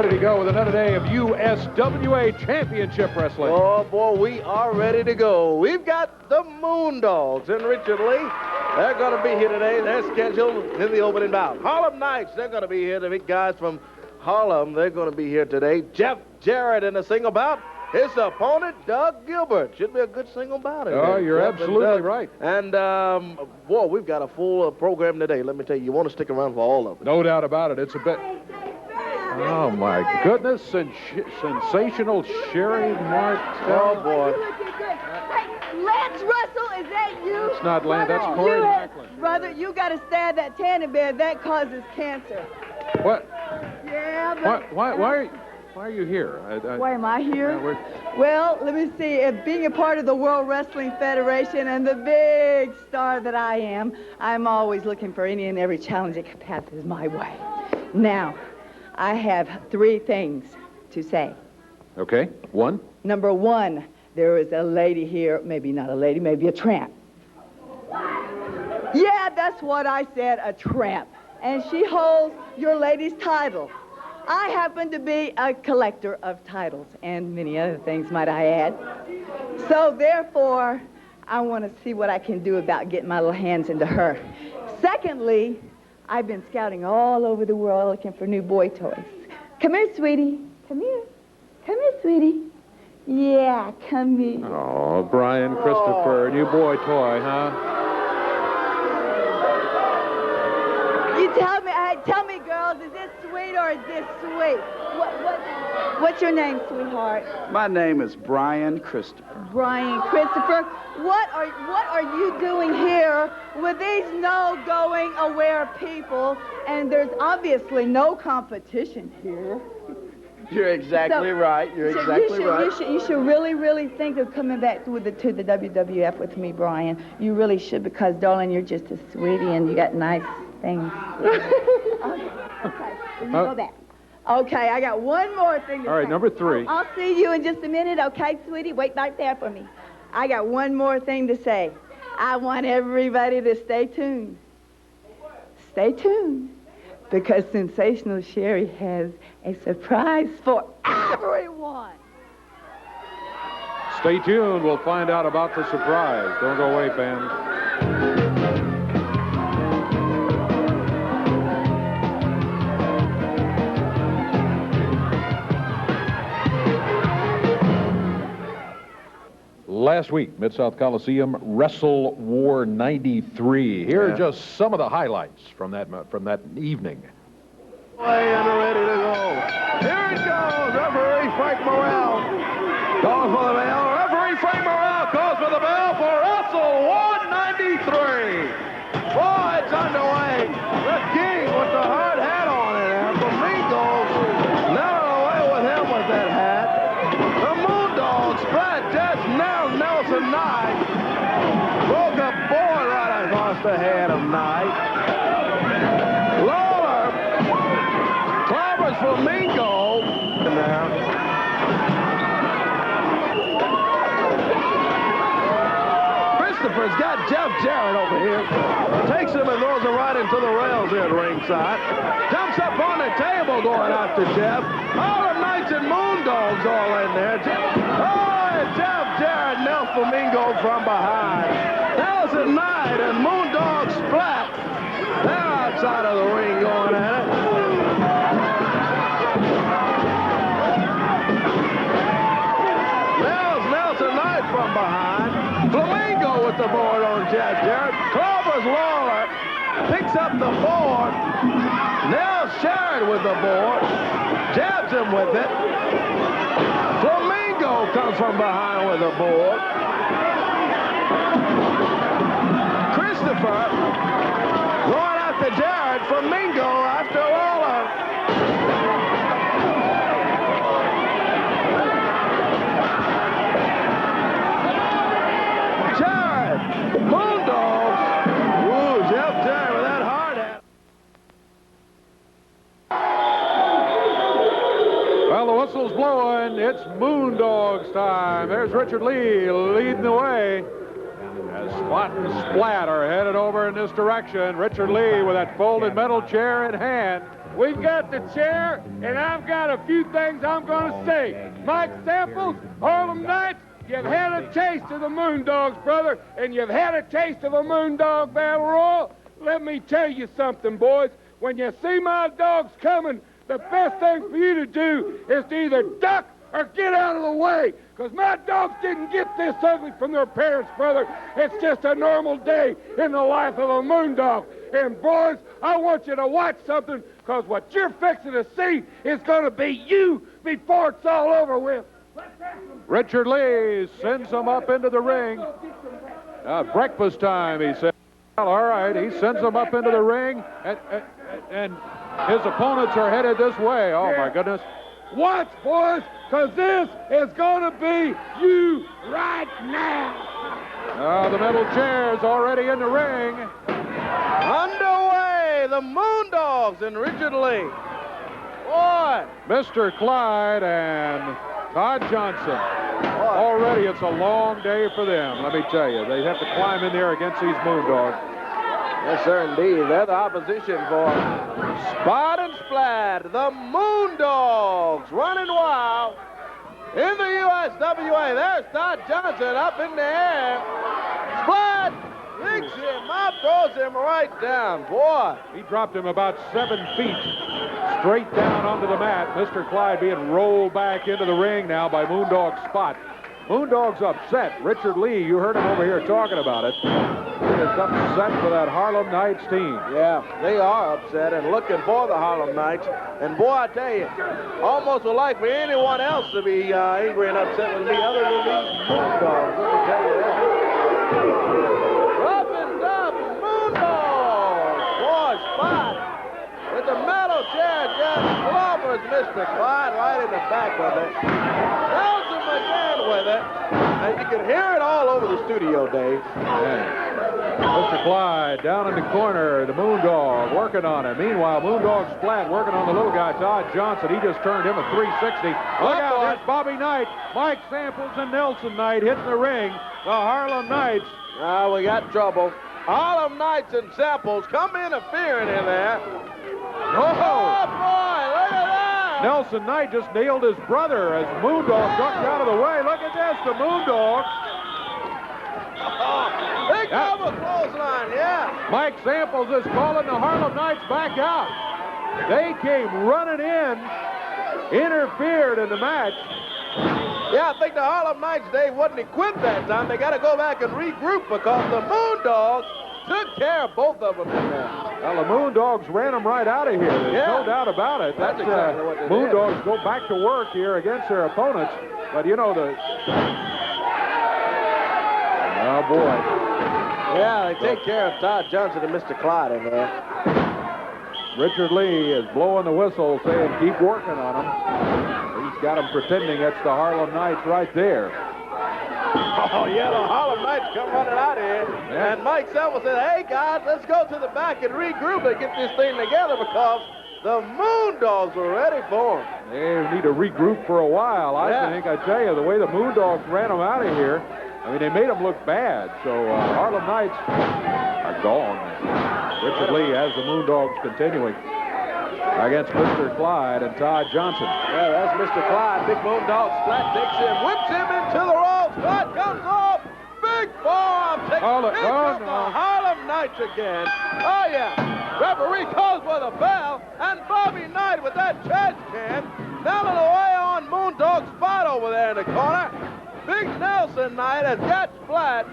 Ready to go with another day of USWA Championship Wrestling. Oh, boy, we are ready to go. We've got the Moondogs and Richard Lee. They're going to be here today. They're scheduled in the opening bout. Harlem Knights, they're going to be here. The big guys from Harlem, they're going to be here today. Jarrett in the single bout. His opponent, Doug Gilbert. Should be a good single bout. Oh, you're absolutely right. And, boy, we've got a full program today. Let me tell you, you want to stick around for all of it. No doubt about it. It's a bit... Oh, my goodness. Sensational Sherri Martel. Oh, boy. Hey, Lance Russell, is that you? It's not Lance, that's Corey. Brother, you got to stab that tanning bed. That causes cancer. What? Yeah, but... Why are you here? Why am I here? Yeah, well, let me see. If being a part of the World Wrestling Federation and the big star that I am, I'm always looking for any and every challenge that passes my way. Now, I have 3 things to say. Okay. 1. Number 1, there is a lady here, maybe not a lady, maybe a tramp. Yeah, that's what I said, a tramp. And she holds your lady's title. I happen to be a collector of titles and many other things, might I add. So, therefore, I want to see what I can do about getting my little hands into her. Secondly, I've been scouting all over the world looking for new boy toys. Come here, sweetie. Come here. Come here, sweetie. Yeah, come here. Oh, Brian Christopher, new boy toy, huh? You tell me, girls, is this sweet or is this sweet? What's your name, sweetheart? My name is Brian Christopher. Brian Christopher, what are you doing here with these no-going aware people? And there's obviously no competition here. You're exactly right. You're exactly right. You should really, really think of coming back to the WWF with me, Brian. You really should, because, darling, you're just a sweetie and you got nice things. Okay. You go back. Okay, I got one more thing to say. All right, number 3. I'll see you in just a minute, okay, sweetie? Wait back there for me. I got one more thing to say. I want everybody to stay tuned. Stay tuned. Because Sensational Sherry has a surprise for everyone. Stay tuned. We'll find out about the surprise. Don't go away, fans. Last week, Mid-South Coliseum, Wrestle War 93. Here are just some of the highlights from that evening. Way and ready to go. Here it goes. Referee Frank Morrell calls for the bell. Referee Frank Morrell calls for the bell for Wrestle War 93. Boy, it's underway. The King with the hard hat on it there. Flamingo, never away with him with that hat. The Moondogs, Splat, just now Nelson Knight broke a board right across the head of Knight. Lawler clobbers Flamingo in there. Christopher's got Jarrett over here. Takes him and throws him right into the rails here at ringside. Jumps up on the table going after Jeff. Harlem Knights and Moondogs all in there. Jarrett nails Flamingo from behind. Nelson Knight and Moondog Splat. They're outside of the ring going at it. Nelson Knight from behind. Flamingo with the board on Jarrett. Clobbers Lawler. Picks up the board. Nails Jarrett with the board. Jabs him with it. Flamingo comes from behind with the board. Christopher going after Jarrett. Flamingo after Lawler. Jarrett, Moondogs. Ooh, Jeff Jarrett with that hard hat. Well, the whistle's blowing. It's Moondogs time. There's Richard Lee leading the way. As Splat and Splat are headed over in this direction. Richard Lee with that folded metal chair in hand. We've got the chair, and I've got a few things I'm going to say. Mike Samples, Harlem Knights, you've had a taste of the Moondogs, brother, and you've had a taste of a Moondog Battle Royal. Let me tell you something, boys. When you see my dogs coming, the best thing for you to do is to either duck or get out of the way, because my dogs didn't get this ugly from their parents, brother. It's just a normal day in the life of a Moondog. And, boys, I want you to watch something, because what you're fixing to see is going to be you before it's all over with. Richard Lee sends him up into the ring. Breakfast time, he said. Well, all right, he sends him up into the ring, and his opponents are headed this way. Oh, my goodness. Watch, boys, because this is going to be you right now. The metal chair's already in the ring. Underway, the Moondogs and Richard Lee. Boy. Mr. Clyde and Todd Johnson. Already it's a long day for them, let me tell you. They have to climb in there against these Moondogs. Yes, sir, indeed. They're the opposition for Spot and Splat, the Moondogs, running wild in the USWA. There's Todd Johnson up in the air. Splat picks him up, throws him right down. Boy. He dropped him about 7 feet straight down onto the mat. Mr. Clyde being rolled back into the ring now by Moondog Spot. Moondog's upset. Richard Lee, you heard him over here talking about it. He is upset for that Harlem Knights team. Yeah, they are upset and looking for the Harlem Knights. And boy, I tell you, almost would like for anyone else to be angry and upset with me other than these Moondogs. Let me tell you that. Up and up, Moondogs. Boy, Spot with the metal chair just clobbers Mr. Clyde right in the back of it. Nelson again with it. And you can hear it all over the studio, Dave. Yeah. Mr. Clyde down in the corner, the Moondog working on it. Meanwhile, Moondog Splat working on the little guy, Todd Johnson. He just turned him a 360. Look out, that's Bobby Knight, Mike Samples, and Nelson Knight hitting the ring. The Harlem Knights. We got trouble. Harlem Knights and Samples come interfering in there. Oh, boy, look at that. Nelson Knight just nailed his brother as Moondog ducked out of the way. Look at this, the Moondog. Big double clothesline, yeah. Mike Samples is calling the Harlem Knights back out. They came running in, interfered in the match. Yeah, I think the Harlem Knights, Dave, wasn't equipped that time. They got to go back and regroup because the Moondogs took care of both of them in there. Well, the Moondogs ran them right out of here. There's no doubt about it. That's exactly what they did. Moondogs go back to work here against their opponents. But, you know, oh, boy. Yeah, they take care of Todd Johnson and Mr. Clyde in there. Richard Lee is blowing the whistle, saying keep working on them. He's got them pretending that's the Harlem Knights right there. Oh, yeah, the Harlem Knights come running out of here. Yeah. And Mike Selma said, hey, guys, let's go to the back and regroup and get this thing together because the Moondogs are ready for them. They need to regroup for a while, I think. I tell you, the way the Moondogs ran them out of here, I mean, they made them look bad. So Harlem Knights are gone. Richard Lee has the Moondogs continuing against Mr. Clyde and Todd Johnson. Yeah, that's Mr. Clyde. Big Moondog Splat takes him, whips him into the ropes. Splat comes off. Big forearm. Takes the Harlem Knights again. Oh, yeah. Referee calls for the bell. And Bobby Knight with that trash can knocking away on Moondog Spot over there in the corner. Big Nelson Knight has got Splat.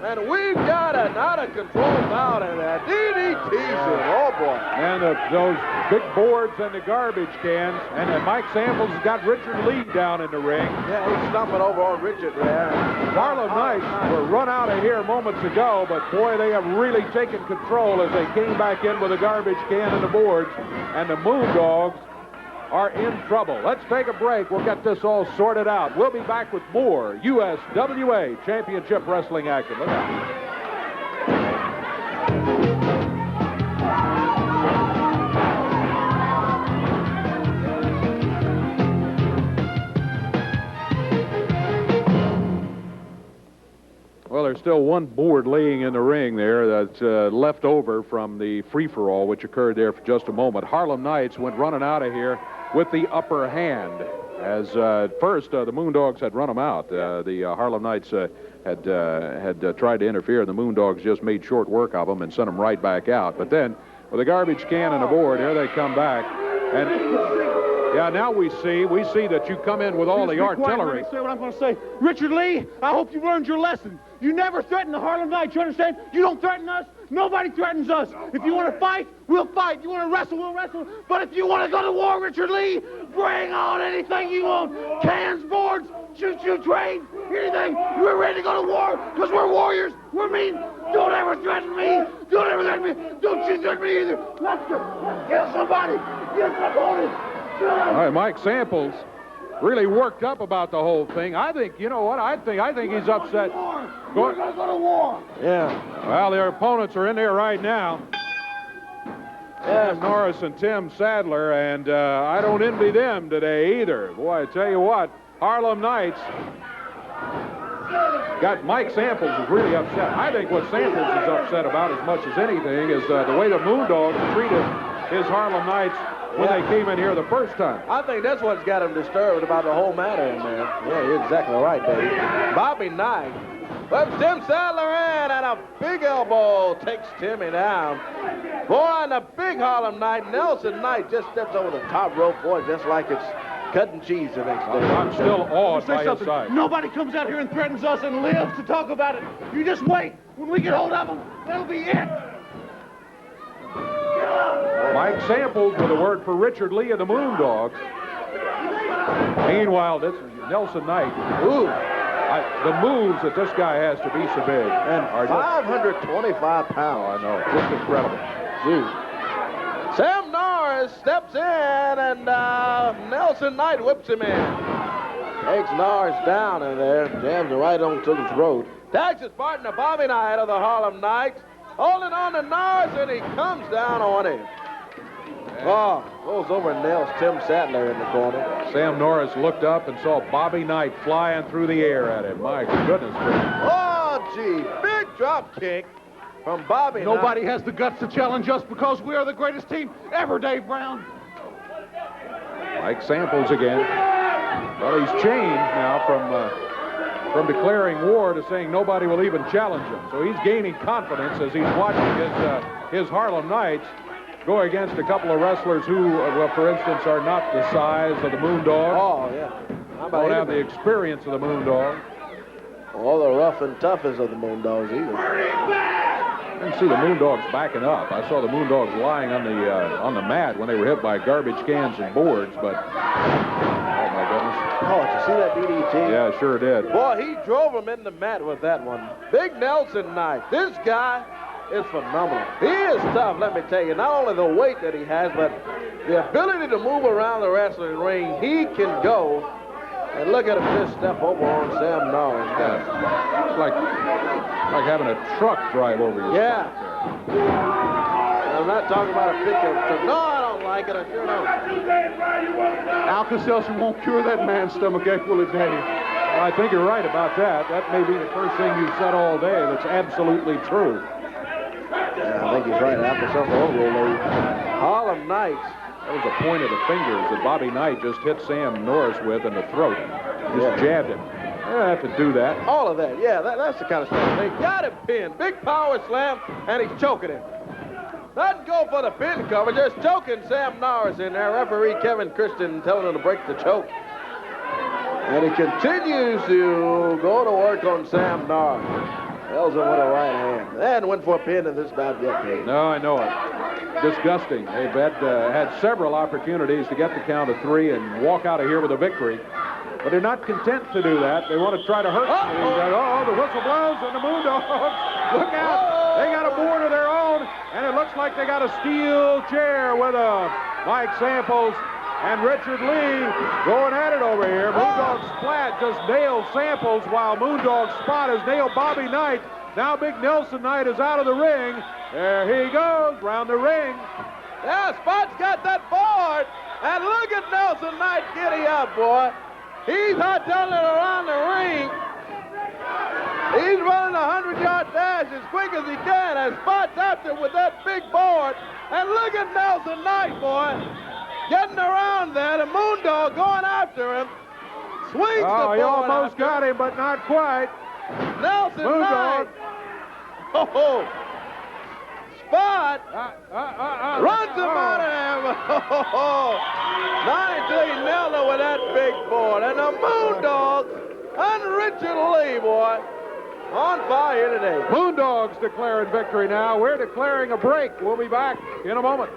And we've got an out-of-control bout in there. DDT's it. Oh, boy. And those big boards and the garbage cans. And then Mike Samples has got Richard Lee down in the ring. Yeah, he's stumbling over on Richard there. Harlem Knights were run out of here moments ago, but boy, they have really taken control as they came back in with a garbage can and the boards. And the Moondogs are in trouble. Let's take a break. We'll get this all sorted out. We'll be back with more USWA Championship Wrestling action. Look out. Well, there's still one board laying in the ring there that's left over from the free-for-all, which occurred there for just a moment. Harlem Knights went running out of here with the upper hand. As at first, the Moondogs had run them out. The Harlem Knights had tried to interfere, and the Moondogs just made short work of them and sent them right back out. But then, with a garbage can and a board, here they come back. And yeah, now we see that you come in with all the artillery. Say what I'm going to say. Richard Lee, I hope you learned your lesson. You never threaten the Harlem Knights, you understand? You don't threaten us. Nobody threatens us. If you want to fight, we'll fight. You want to wrestle, we'll wrestle. But if you want to go to war, Richard Lee, bring on anything you want. Cans, boards, shoot trains, anything. We're ready to go to war because we're warriors. We're mean. Don't ever threaten me. Don't ever threaten me. Don't you threaten me either. Let's go. Kill somebody. Kill somebody. All right, Mike Samples really worked up about the whole thing. I think, you know what? I think he's upset. We're going to go to war. Yeah. Well, their opponents are in there right now. Yeah. Norris and Tim Sadler, and I don't envy them today either. Boy, I tell you what, Harlem Knights got Mike Samples is really upset. I think what Samples is upset about as much as anything is the way the Moondogs treated his Harlem Knights when they came in here the first time. I think that's what's got him disturbed about the whole matter in there. Yeah, you're exactly right, Dave. Bobby Knight whips Tim Sadler in, and a big elbow takes Timmy down. Boy, and the big Harlem Knight, Nelson Knight, just steps over the top rope, boy, just like it's cutting cheese the next day. I'm still awed by his size. Nobody comes out here and threatens us and lives to talk about it. You just wait. When we get hold of them, that'll be it. Mike Samples with a word for Richard Lee of the Moondogs. Meanwhile, this is Nelson Knight. Ooh, the moves that this guy has to be so big. And are 525 pounds. I know, just incredible. Dude. Sam Norris steps in, and Nelson Knight whips him in. Takes Norris down in there, jams him right on to the throat. Tags his partner, Bobby Knight of the Harlem Knights, holding on to Norris, and he comes down on him. Oh, goes over and nails Tim Sadler in the corner. Sam Norris looked up and saw Bobby Knight flying through the air at him. My goodness gracious. Oh, gee, big drop kick from Bobby Knight. Nobody has the guts to challenge us because we are the greatest team ever, Dave Brown. Mike Samples again. Well, he's changed now from declaring war to saying nobody will even challenge him. So he's gaining confidence as he's watching his Harlem Knights go against a couple of wrestlers who, for instance, are not the size of the Moondog. Oh, yeah. Don't have the experience of the Moondog. Or the rough and toughest of the Moondogs either. I didn't see the Moondogs backing up. I saw the Moondogs lying on the mat when they were hit by garbage cans and boards, but oh my goodness. Oh, did you see that DDT? Yeah, sure did. Boy, he drove him in the mat with that one. Big Nelson Knight. This guy is phenomenal. He is tough, let me tell you. Not only the weight that he has, but the ability to move around the wrestling ring. He can go. And look at him just step over on Sam Norris. Yeah. It's like having a truck drive over you. Yeah. I'm not talking about a pickup truck. No, I don't like it. I sure don't. Alka-Seltzer won't cure that man's stomachache, will it, Dave? Well, I think you're right about that. That may be the first thing you've said all day that's absolutely true. Yeah, I think he's right. Alka-Seltzer will roll. Harlem Knights. That was a point of the fingers that Bobby Knight just hit Sam Norris with in the throat. Just jabbed him. They don't have to do that. All of that, yeah, that's the kind of stuff. They got him pinned. Big power slam, and he's choking him. Doesn't go for the pin cover, just choking Sam Norris in there. Referee Kevin Christian telling him to break the choke. And he continues to go to work on Sam Norris. Tells him with a right hand. And went for a pin in this bad yet, Dave. No, I know it. Disgusting. They've had several opportunities to get the count of 3 and walk out of here with a victory. But they're not content to do that. They want to try to hurt me. Oh, the whistle blows and the Moondogs. Look out. They got a board of their own, and it looks like they got a steel chair with Mike Samples and Richard Lee going at it over here. Moondog Splat just nailed Samples while Moondog Spot has nailed Bobby Knight. Now Big Nelson Knight is out of the ring. There he goes, round the ring. Yeah, Spot's got that board. And look at Nelson Knight giddy up, boy. He's hot down it around the ring. He's running a 100-yard dash as quick as he can, and Splat's after with that big board. And look at Nelson Knight, boy, getting around there. The Moondog going after him. Swings the board. He almost got him, but not quite. Nelson Moondog. Knight. Oh, Splat runs him out of there. Not until he nailed it with that big board. And the Moondogs and Richard Lee, boy, on fire today. Moondogs declaring victory now. We're declaring a break. We'll be back in a moment.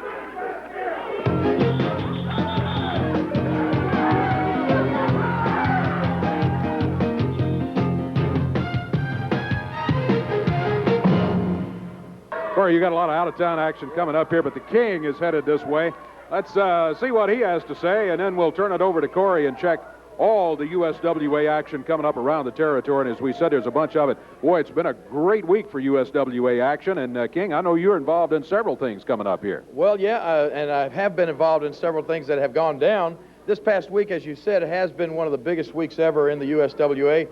Corey, you got a lot of out-of-town action coming up here, but the King is headed this way. Let's see what he has to say, and then we'll turn it over to Corey and check all the USWA action coming up around the territory. And as we said, there's a bunch of it. Boy, it's been a great week for USWA action. And, King, I know you're involved in several things coming up here. Well, yeah, and I have been involved in several things that have gone down. This past week, as you said, has been one of the biggest weeks ever in the USWA.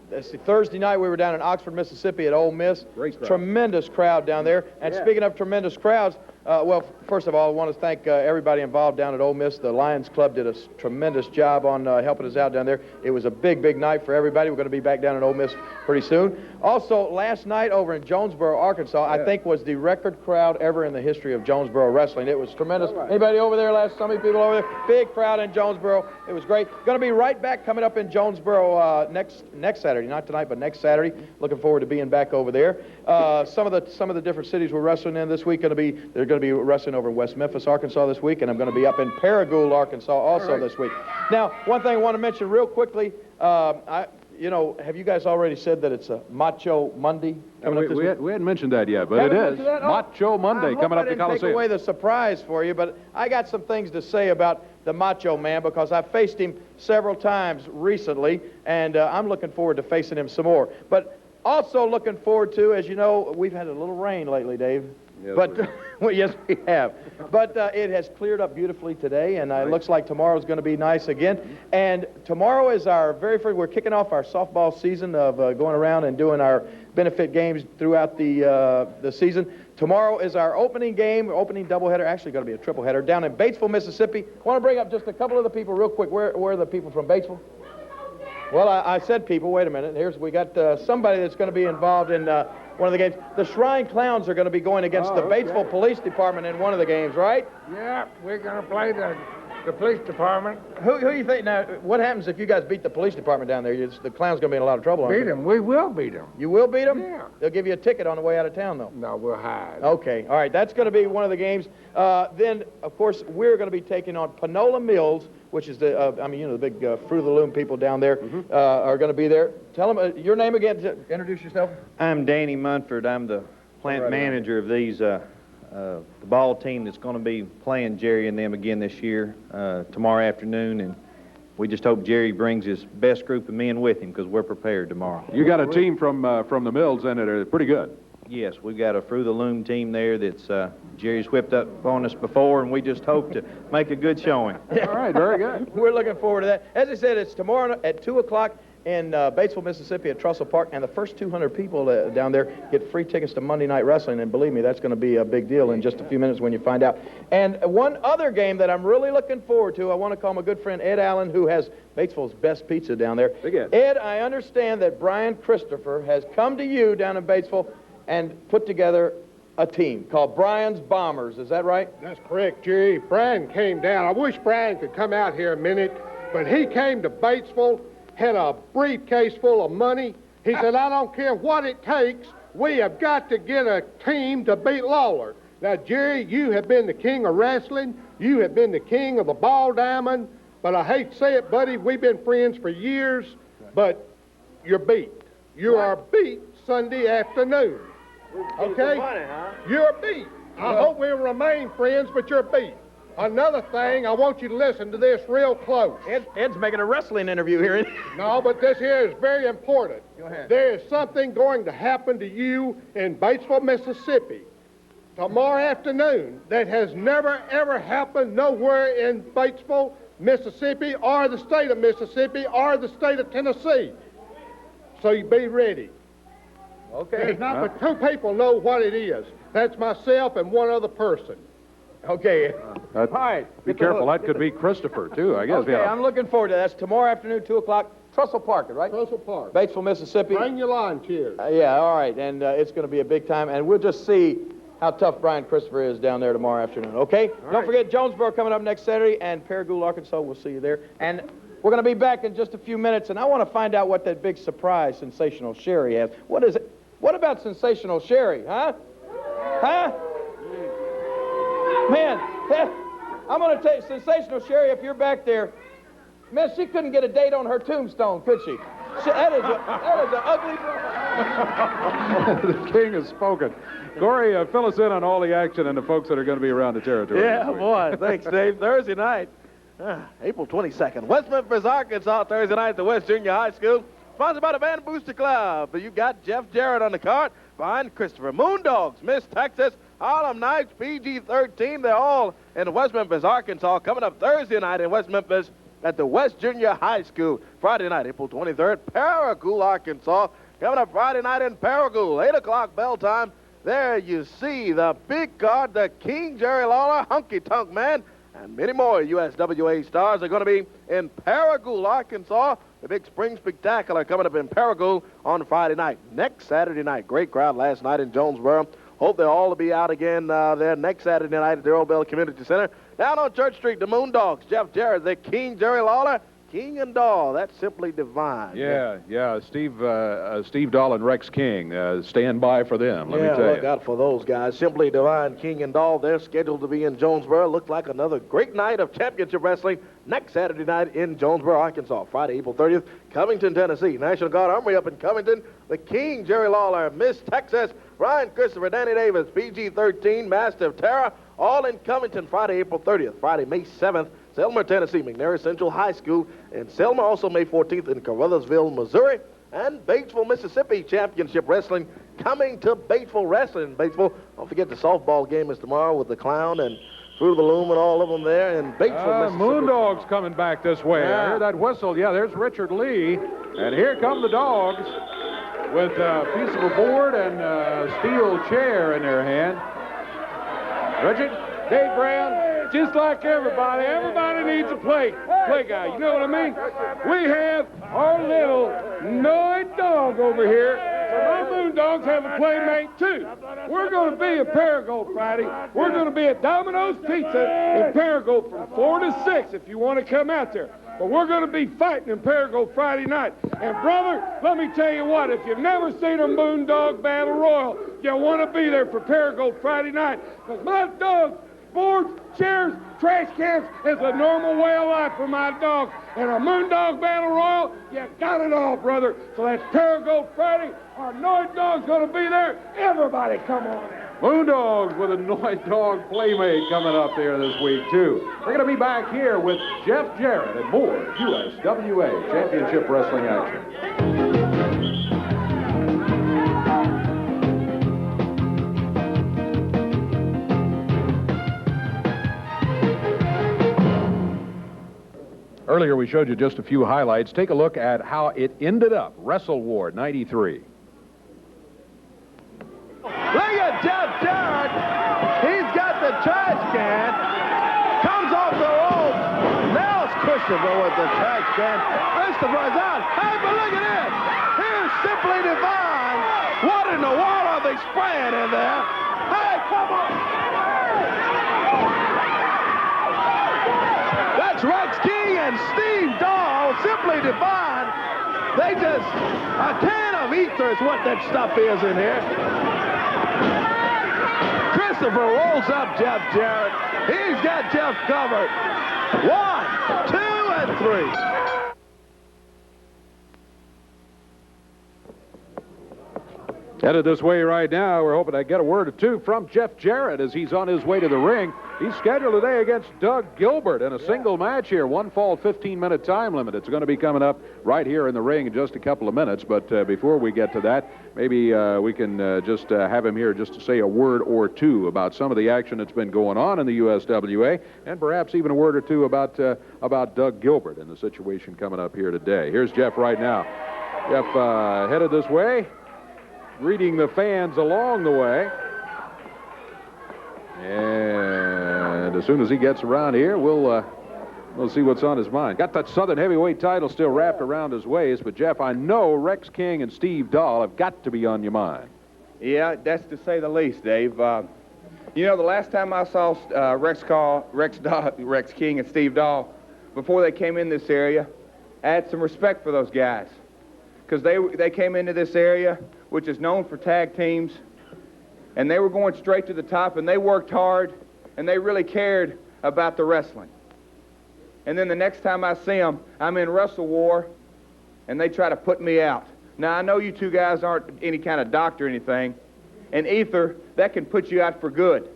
Let's see, Thursday night we were down in Oxford, Mississippi at Ole Miss. Great crowd. Tremendous crowd down there. And speaking of tremendous crowds, well, first of all, I want to thank everybody involved down at Ole Miss. The Lions Club did a tremendous job on helping us out down there. It was a big, big night for everybody. We're going to be back down in Ole Miss pretty soon. Also, last night over in Jonesboro, Arkansas, I think was the record crowd ever in the history of Jonesboro wrestling. It was tremendous. Right. Anybody over there last? So many people over there. Big crowd in Jonesboro. It was great. Going to be right back coming up in Jonesboro next Saturday. Not tonight, but next Saturday. Looking forward to being back over there. Some of the different cities we're wrestling in this week they're going to be wrestling over in West Memphis, Arkansas this week, and I'm going to be up in Paragould, Arkansas also this week. Now, one thing I want to mention real quickly, have you guys already said that it's a Macho Monday coming up this week? We hadn't mentioned that yet, but it is. Macho Monday coming up to Coliseum. I hope I didn't take away the surprise for you, but I got some things to say about the Macho Man because I've faced him several times recently, and I'm looking forward to facing him some more. But also looking forward to, as you know, we've had a little rain lately, Dave. Yes, but well, yes, we have. But it has cleared up beautifully today, and it looks like tomorrow's going to be nice again. And tomorrow is our very first. We're kicking off our softball season of going around and doing our benefit games throughout the season. Tomorrow is our opening game, opening doubleheader. Actually, going to be a tripleheader down in Batesville, Mississippi. I want to bring up just a couple of the people real quick. Where are the people from Batesville? Well, I said people. Wait a minute. We got somebody that's going to be involved in one of the games. The Shrine Clowns are going to be going against the Batesville Police Department in one of the games, right? Yeah, we're going to play the police department. Who do you think? Now, what happens if you guys beat the police department down there? The Clowns going to be in a lot of trouble, aren't Beat them. We will beat them. You will beat them? Yeah. They'll give you a ticket on the way out of town, though. No, we'll hide. Okay. All right. That's going to be one of the games. Then, of course, we're going to be taking on Panola Mills, which is the big Fruit of the Loom people down there are going to be there. Tell them your name again. Introduce yourself. I'm Danny Munford. I'm the plant manager of these, the ball team that's going to be playing Jerry and them again this year, tomorrow afternoon. And we just hope Jerry brings his best group of men with him because we're prepared tomorrow. You got a team from the Mills in it. Are pretty good. Yes, we've got a Fruit of the Loom team there that's Jerry's whipped up on us before, and we just hope to make a good showing. All right, very good. We're looking forward to that. As I said, it's tomorrow at 2 o'clock in Batesville, Mississippi at Trussell Park, and the first 200 people down there get free tickets to Monday Night Wrestling, and believe me, that's going to be a big deal in just a few minutes when you find out. And one other game that I'm really looking forward to, I want to call my good friend Ed Allen, who has Batesville's best pizza down there. Big Ed. Ed, I understand that Brian Christopher has come to you down in Batesville and put together a team called Brian's Bombers. Is that right? That's correct, Jerry. Brian came down. I wish Brian could come out here a minute, but he came to Batesville, had a briefcase full of money. He said, I don't care what it takes. We have got to get a team to beat Lawler. Now, Jerry, you have been the king of wrestling. You have been the king of the ball diamond. But I hate to say it, buddy, we've been friends for years, but you're beat. You are beat Sunday afternoon. Okay? You're beat. I hope we'll remain friends, but you're beat. Another thing, I want you to listen to this real close. Ed's making a wrestling interview here. No, but this here is very important. Go ahead. There is something going to happen to you in Batesville, Mississippi tomorrow afternoon that has never, ever happened nowhere in Batesville, Mississippi, or the state of Mississippi, or the state of Tennessee. so you be ready. Okay. There's not but two people know what it is. That's myself and one other person. Okay. All right. Be careful. That could be Christopher, too, I guess. Okay, I'm looking forward to that. That's tomorrow afternoon, 2 o'clock. Trussell Park, right? Trussell Park. Batesville, Mississippi. Bring your lawn chairs. Yeah, all right. And it's going to be a big time. And we'll just see how tough Brian Christopher is down there tomorrow afternoon, okay? Don't forget Jonesboro coming up next Saturday, and Paragould, Arkansas. We'll see you there. And we're going to be back in just a few minutes, and I want to find out what that big surprise Sensational Sherry has. What is it? What about Sensational Sherry, huh? Huh? Man, I'm going to tell you, Sensational Sherry, if you're back there, man, she couldn't get a date on her tombstone, could she? That is an ugly The king has spoken. Corey, fill us in on all the action and the folks that are going to be around the territory. Yeah, boy. Thanks, Dave. Thursday night, April 22nd, West Memphis, Arkansas, Thursday night at the West Junior High School. Sponsored by the Band Booster Club. You got Jeff Jarrett on the card, behind Christopher. Moondogs, Miss Texas, Harlem Knights, PG-13. They're all in West Memphis, Arkansas. Coming up Thursday night in West Memphis at the West Junior High School. Friday night, April 23rd, Paragould, Arkansas. Coming up Friday night in Paragould, 8 o'clock bell time. There you see the big card, the King Jerry Lawler, Hunky Tonk Man, and many more USWA stars are going to be in Paragould, Arkansas. The big spring spectacular coming up in Paragould on Friday night. Next Saturday night, great crowd last night in Jonesboro. Hope they'll all be out again there next Saturday night at the Earl Bell Community Center. Down on Church Street, the Moondogs, Jeff Jarrett, the King Jerry Lawler, King and Dahl. That's simply divine. Yeah. Steve Dahl and Rex King. Stand by for them, let me tell you. Look out for those guys. Simply divine, King and Dahl. They're scheduled to be in Jonesboro. Looks like another great night of championship wrestling next Saturday night in Jonesboro, Arkansas. Friday, April 30th, Covington, Tennessee. National Guard Armory up in Covington. The King, Jerry Lawler, Miss Texas, Brian Christopher, Danny Davis, PG-13, Master of Terror, all in Covington. Friday, April 30th. Friday, May 7th, Selma, Tennessee, McNair Central High School. And Selma, also May 14th in Caruthersville, Missouri. And Batesville, Mississippi, Championship Wrestling coming to Batesville Wrestling. Batesville, don't forget the softball game is tomorrow with the Clown and Fruit of the Loom and all of them there in Batesville, Mississippi. Moondogs coming back this way. Yeah. I heard that whistle. Yeah, there's Richard Lee. And here come the Dogs with a piece of a board and a steel chair in their hand. Richard? Dave Brown, just like everybody needs a play guy. You know what I mean? We have our little Noid dog over here. So my Moondogs have a playmate too. We're going to be at Paragould Friday. We're going to be at Domino's Pizza in Paragould from 4 to 6 if you want to come out there. But we're going to be fighting in Paragould Friday night. And brother, let me tell you what, if you've never seen a Moondog Battle Royal, you'll want to be there for Paragould Friday night. Because my dogs, boards, chairs, trash cans is a normal way of life for my dogs. And a Moondog Battle Royal, you got it all, brother. So that's Paragould Friday. Our Noid Dog's going to be there. Everybody come on in. Moondogs with a Noid Dog playmate coming up there this week, too. We're going to be back here with Jeff Jarrett and more USWA Championship Wrestling action. Earlier, we showed you just a few highlights. Take a look at how it ended up. Wrestle War 93. Look at Jeff Jarrett. He's got the trash can. Comes off the rope. Nails Christopher with the trash can. Christopher's out. Hey, but look at this. Here's Simply Divine. What in the world are they spraying in there? Hey, come on. That's Rex King and Steve Dahl. Simply Divine. They just, a can of ether is what that stuff is in here. Christopher rolls up Jeff Jarrett. He's got Jeff covered. 1, 2, and 3. Headed this way right now. We're hoping to get a word or two from Jeff Jarrett as he's on his way to the ring. He's scheduled today against Doug Gilbert in a single match here. One fall, 15-minute time limit. It's going to be coming up right here in the ring in just a couple of minutes. But before we get to that, maybe we can just have him here just to say a word or two about some of the action that's been going on in the USWA, and perhaps even a word or two about Doug Gilbert and the situation coming up here today. Here's Jeff right now. Jeff headed this way, greeting the fans along the way. And as soon as he gets around here, we'll see what's on his mind. Got that Southern Heavyweight title still wrapped around his waist, but Jeff, I know Rex King and Steve Dahl have got to be on your mind. Yeah, that's to say the least, Dave. You know, the last time I saw Rex King and Steve Dahl, before they came in this area, I had some respect for those guys. Because they came into this area, which is known for tag teams, and they were going straight to the top, and they worked hard, and they really cared about the wrestling. And then the next time I see them, I'm in Wrestle War, and they try to put me out. Now, I know you two guys aren't any kind of doctor or anything, and either that can put you out for good.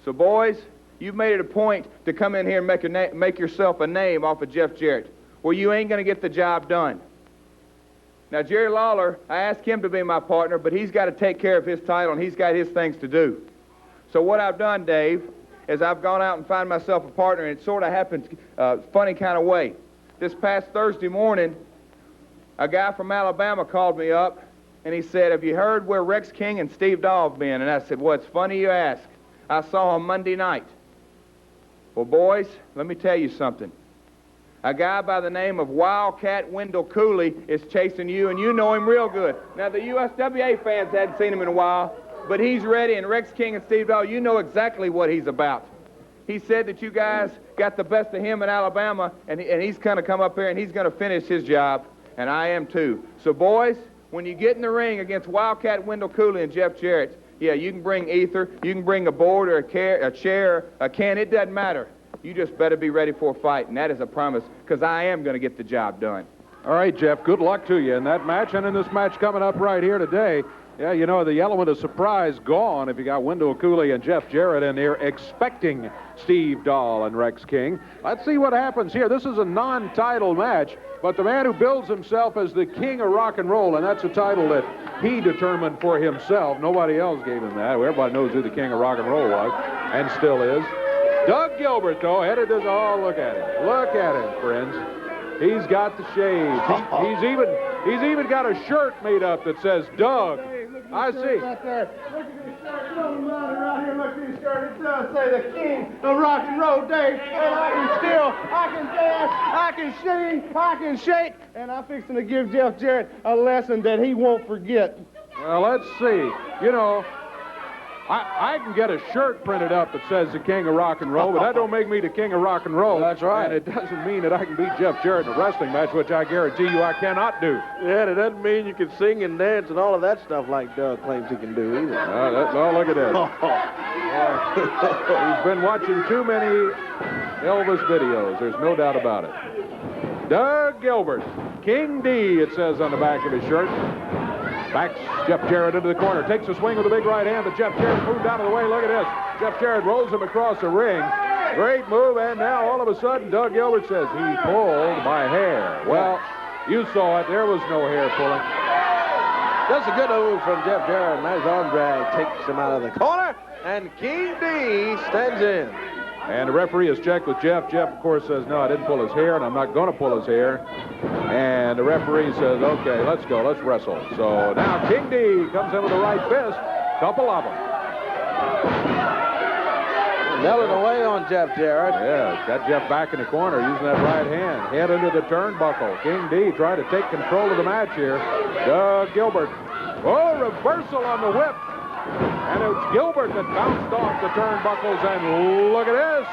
So, boys, you've made it a point to come in here and make yourself a name off of Jeff Jarrett. Well, you ain't going to get the job done. Now, Jerry Lawler, I asked him to be my partner, but he's got to take care of his title, and he's got his things to do. So what I've done, Dave, is I've gone out and found myself a partner, and it sort of happened funny kind of way. This past Thursday morning, a guy from Alabama called me up, and he said, have you heard where Rex King and Steve Dahl have been? And I said, well, it's funny you ask. I saw him Monday night. Well, boys, let me tell you something. A guy by the name of Wildcat Wendell Cooley is chasing you, and you know him real good. Now, the USWA fans hadn't seen him in a while, but he's ready, and Rex King and Steve Dahl, you know exactly what he's about. He said that you guys got the best of him in Alabama, and he's going to come up here, and he's going to finish his job, and I am too. So, boys, when you get in the ring against Wildcat Wendell Cooley and Jeff Jarrett, yeah, you can bring ether, you can bring a board or a chair, a can, it doesn't matter. You just better be ready for a fight, and that is a promise, because I am going to get the job done. All right, Jeff, good luck to you in that match and in this match coming up right here today. Yeah, you know, the element of surprise gone if you got Wendell Cooley and Jeff Jarrett in here expecting Steve Dahl and Rex King. Let's see what happens here. This is a non-title match, but the man who bills himself as the king of rock and roll, and that's a title that he determined for himself. Nobody else gave him that. Everybody knows who the king of rock and roll was, and still is. Doug Gilbert, though, headed this. Oh, look at him. Look at him, friends. He's got the shades. He's even got a shirt made up that says Doug. I see. Right there. Look at this shirt. It doesn't matter right here. Look at this shirt. It does say the king of rock and roll, Dave. And I can dance, I can sing, I can shake, and I'm fixing to give Jeff Jarrett a lesson that he won't forget. Well, let's see. You know, I can get a shirt printed up that says the king of rock and roll, but that don't make me the king of rock and roll. That's right. And it doesn't mean that I can beat Jeff Jarrett in a wrestling match, which I guarantee you I cannot do. Yeah, it doesn't mean you can sing and dance and all of that stuff like Doug claims he can do either. Oh, look at this. He's been watching too many Elvis videos. There's no doubt about it. Doug Gilbert, King D, it says on the back of his shirt. Backs Jeff Jarrett into the corner. Takes a swing with a big right hand, but Jeff Jarrett moved out of the way. Look at this. Jeff Jarrett rolls him across the ring. Great move, and now all of a sudden, Doug Gilbert says he pulled my hair. Well, you saw it. There was no hair pulling. That's a good move from Jeff Jarrett. Nice arm drag. Takes him out of the corner, and King D stands in. And the referee has checked with Jeff. Jeff, of course, says, no, I didn't pull his hair, and I'm not going to pull his hair. And the referee says, okay, let's go. Let's wrestle. So now King D comes in with the right fist. Couple of them. Nailing away on Jeff Jarrett. Yeah, got Jeff back in the corner using that right hand. Head into the turnbuckle. King D trying to take control of the match here. Doug Gilbert. Oh, reversal on the whip. And it's Gilbert that bounced off the turnbuckles, and look at this.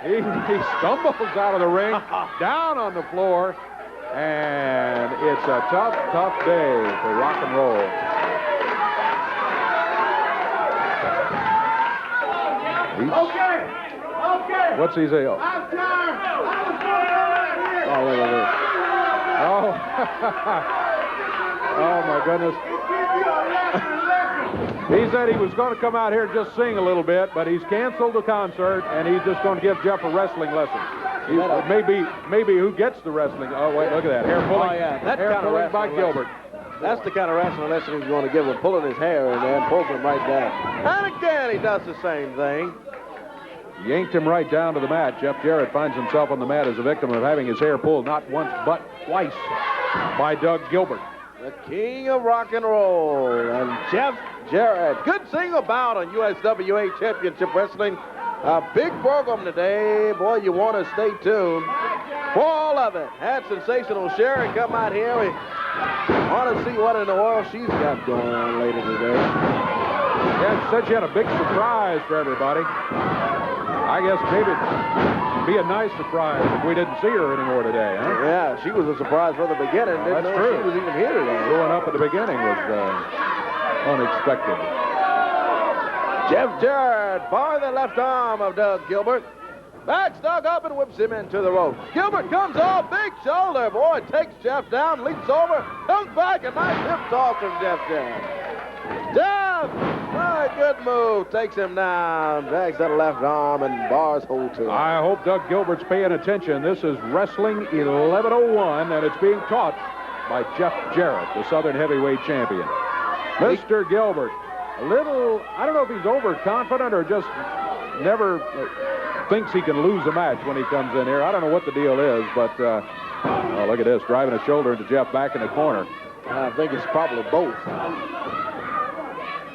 He stumbles out of the ring, down on the floor, and it's a tough, tough day for rock and roll. Okay. What's he say? I'm tired. I was going right here. Oh, look at Oh. this. Oh, my goodness. He said he was going to come out here and just sing a little bit, but he's canceled the concert, and he's just going to give Jeff a wrestling lesson. Maybe who gets the wrestling. Oh, wait, look at that. Hair pulling. Oh, yeah. That hair kind of pulling by wrestling Gilbert. That's the kind of wrestling lesson he's going to give him, pulling his hair in there and pulls him right down. And again, he does the same thing. Yanked him right down to the mat. Jeff Jarrett finds himself on the mat as a victim of having his hair pulled not once but twice. by Doug Gilbert. The king of rock and roll, and Jeff Jarrett. Good single bout on USWA Championship Wrestling. A big program today. Boy, you want to stay tuned for all of it. Had Sensational Sherry come out here. We want to see what in the world she's got going on later today. Yeah, she said she had a big surprise for everybody. I guess maybe it'd be a nice surprise if we didn't see her anymore today, huh? Yeah, she was a surprise from the beginning. Didn't know true. she was even here today. Going up at the beginning was unexpected. Jeff Jarrett, bar the left arm of Doug Gilbert. Backs Doug up and whips him into the ropes. Gilbert comes off, big shoulder. Boy, takes Jeff down, leaps over, comes back, a nice hip toss from Jeff Jarrett. Jeff, good move, takes him down, drags that left arm and bars hold to him. I hope Doug Gilbert's paying attention. This is Wrestling 1101, and it's being taught by Jeff Jarrett, the Southern Heavyweight Champion. Mr. Gilbert, a little, I don't know if he's overconfident or just never thinks he can lose a match when he comes in here. I don't know what the deal is, but oh, look at this, driving a shoulder into Jeff back in the corner. I think it's probably both.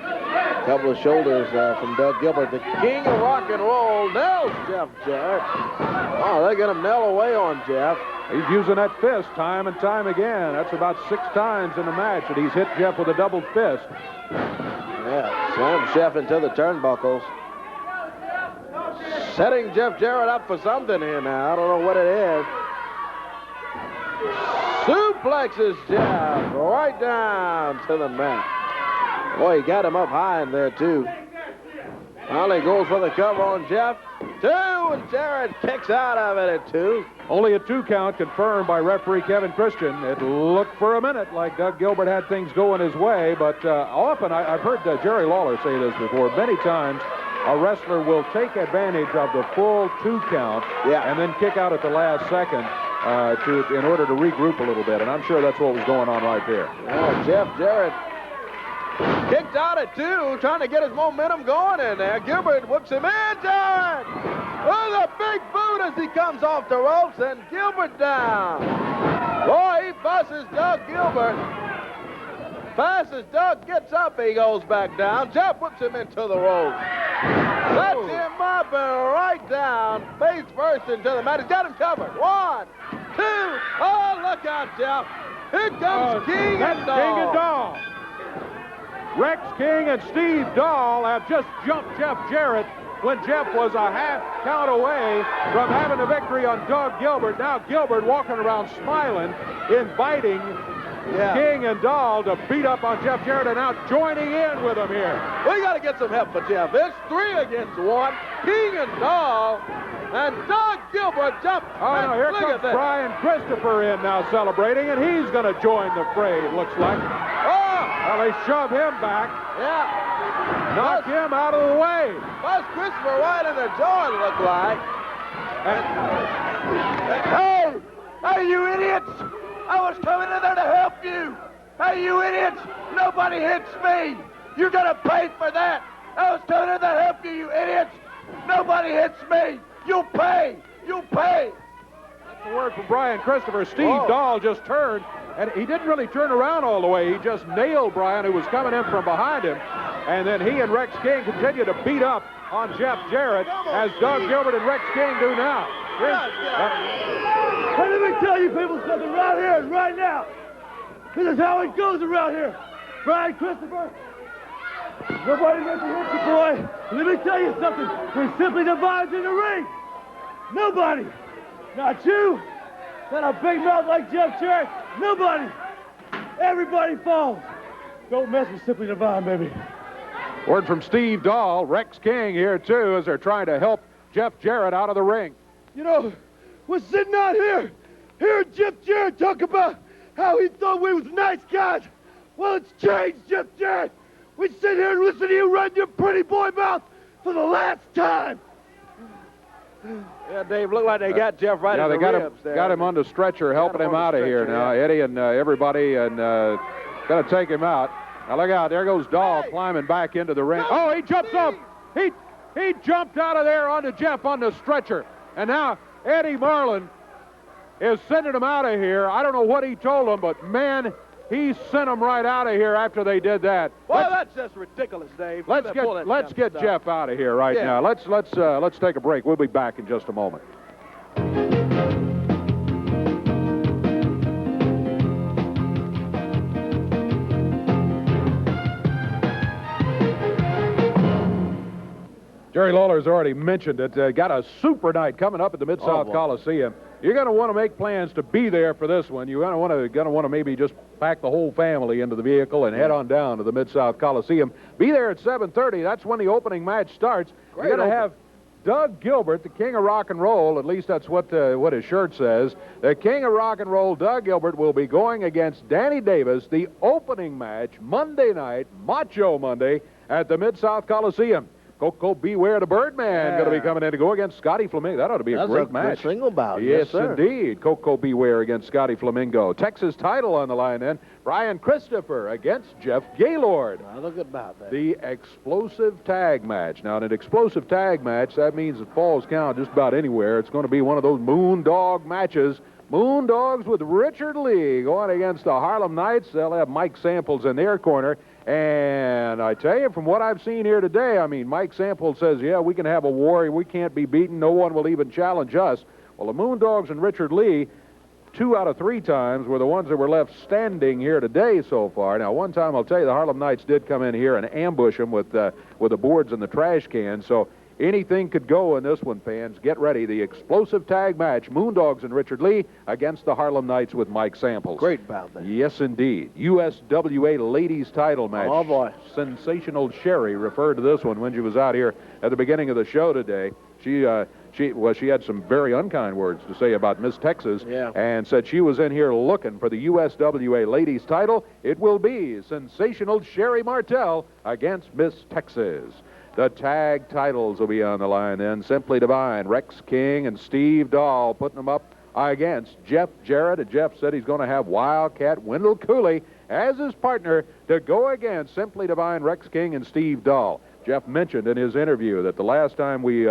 A couple of shoulders from Doug Gilbert. The king of rock and roll nails Jeff Jarrett. Oh, they get him nail away on Jeff. He's using that fist time and time again. That's about 6 times in the match that he's hit Jeff with a double fist. Yeah, slam Jeff into the turnbuckles. Setting Jeff Jarrett up for something here now. I don't know what it is. Suplexes Jeff right down to the mat. Boy, he got him up high in there, too. Finally goes for the cover on Jeff. 2, and Jarrett kicks out of it at 2. Only a 2 count confirmed by referee Kevin Christian. It looked for a minute like Doug Gilbert had things going his way, but often, I've heard Jerry Lawler say this before, many times a wrestler will take advantage of the full 2 count and then kick out at the last second in order to regroup a little bit, and I'm sure that's what was going on right there. Oh, Jeff Jarrett kicked out at 2, trying to get his momentum going in there. Gilbert whips him in, Jarrett! With a big boot as he comes off the ropes, and Gilbert down. Boy, he busts Doug Gilbert. Fast as Doug gets up, he goes back down. Jeff whips him into the ropes. Sets him up and right down, face first into the mat. He's got him covered. 1, 2, oh, look out, Jeff. Here comes King and Dahl. King and Dahl. Rex King and Steve Dahl have just jumped Jeff Jarrett when Jeff was a half count away from having a victory on Doug Gilbert. Now Gilbert walking around smiling, inviting King and Dahl to beat up on Jeff Jarrett, and now joining in with him here. We got to get some help for Jeff. It's 3 against 1. King and Dahl, and Doug Gilbert jumped. Oh, no, here comes Brian Christopher in now celebrating, and he's going to join the fray, it looks like. Well, they shove him back. Yeah. Knock him out of the way. Buzz Christopher right in the jaw, it looked like. Hey, you idiots! I was coming in there to help you. Hey, you idiots! Nobody hits me. You're gonna pay for that. I was coming in there to help you, you idiots. Nobody hits me. You'll pay. You'll pay. That's the word from Brian Christopher. Steve Dahl just turned. And he didn't really turn around all the way. He just nailed Brian, who was coming in from behind him. And then he and Rex King continue to beat up on Jeff Jarrett, as Doug Gilbert and Rex King do now. Hey, let me tell you people something right here and right now. This is how it goes around here. Brian Christopher, nobody meant to hit you, boy. Let me tell you something. We're simply divides in the ring. Nobody. Not you. Not a big mouth like Jeff Jarrett. Nobody. Everybody falls. Don't mess with Simply Divine, baby. Word from Steve Dahl, Rex King here too, as they're trying to help Jeff Jarrett out of the ring. You know, we're sitting out here, hearing Jeff Jarrett talk about how he thought we was nice guys. Well, it's changed, Jeff Jarrett. We sit here and listen to you run your pretty boy mouth for the last time. Yeah, Dave, looked like they got Jeff right in the ribs there. Got him on the stretcher, helping him out of here now. Eddie and everybody, and going to take him out. Now look out, there goes Dahl climbing back into the ring. Oh, he jumps up. He jumped out of there onto Jeff on the stretcher. And now Eddie Marlin is sending them out of here. I don't know what he told them, but man, he sent them right out of here after they did that. Well, that's just ridiculous, Dave. Let's get Jeff out of here right now. Let's take a break. We'll be back in just a moment. Jerry Lawler's already mentioned it. Got a super night coming up at the Mid-South Coliseum. You're going to want to make plans to be there for this one. You're going to want to maybe just pack the whole family into the vehicle and head on down to the Mid-South Coliseum. Be there at 7:30. That's when the opening match starts. You're going to have Doug Gilbert, the king of rock and roll. At least that's what his shirt says. The king of rock and roll, Doug Gilbert, will be going against Danny Davis, the opening match Monday night, Macho Monday, at the Mid-South Coliseum. Coco Beware the Birdman going to be coming in to go against Scotty Flamingo. That ought to be a great match. That's a good single bout. Yes, sir. Indeed. Coco Beware against Scotty Flamingo. Texas title on the line then. Brian Christopher against Jeff Gaylord. Another good bout there. The explosive tag match. Now, in an explosive tag match, that means it falls count just about anywhere. It's going to be one of those Moondog matches. Moondogs with Richard Lee going against the Harlem Knights. They'll have Mike Samples in their corner. And I tell you, from what I've seen here today, I mean, Mike Samples says, yeah, we can have a war. We can't be beaten. No one will even challenge us. Well, the Moondogs and Richard Lee, 2 out of 3 times, were the ones that were left standing here today so far. Now, one time, I'll tell you, the Harlem Knights did come in here and ambush them with the boards and the trash cans. So anything could go in this one, fans. Get ready. The explosive tag match, Moondogs and Richard Lee against the Harlem Knights with Mike Samples. Great bout there. Yes, indeed. USWA ladies title match. Oh, boy. Sensational Sherry referred to this one when she was out here at the beginning of the show today. She had some very unkind words to say about Miss Texas and said she was in here looking for the USWA ladies title. It will be Sensational Sherri Martel against Miss Texas. The tag titles will be on the line then. Simply Devine, Rex King, and Steve Dahl putting them up against Jeff Jarrett. And Jeff said he's going to have Wildcat Wendell Cooley as his partner to go against Simply Devine, Rex King, and Steve Dahl. Jeff mentioned in his interview that the last time we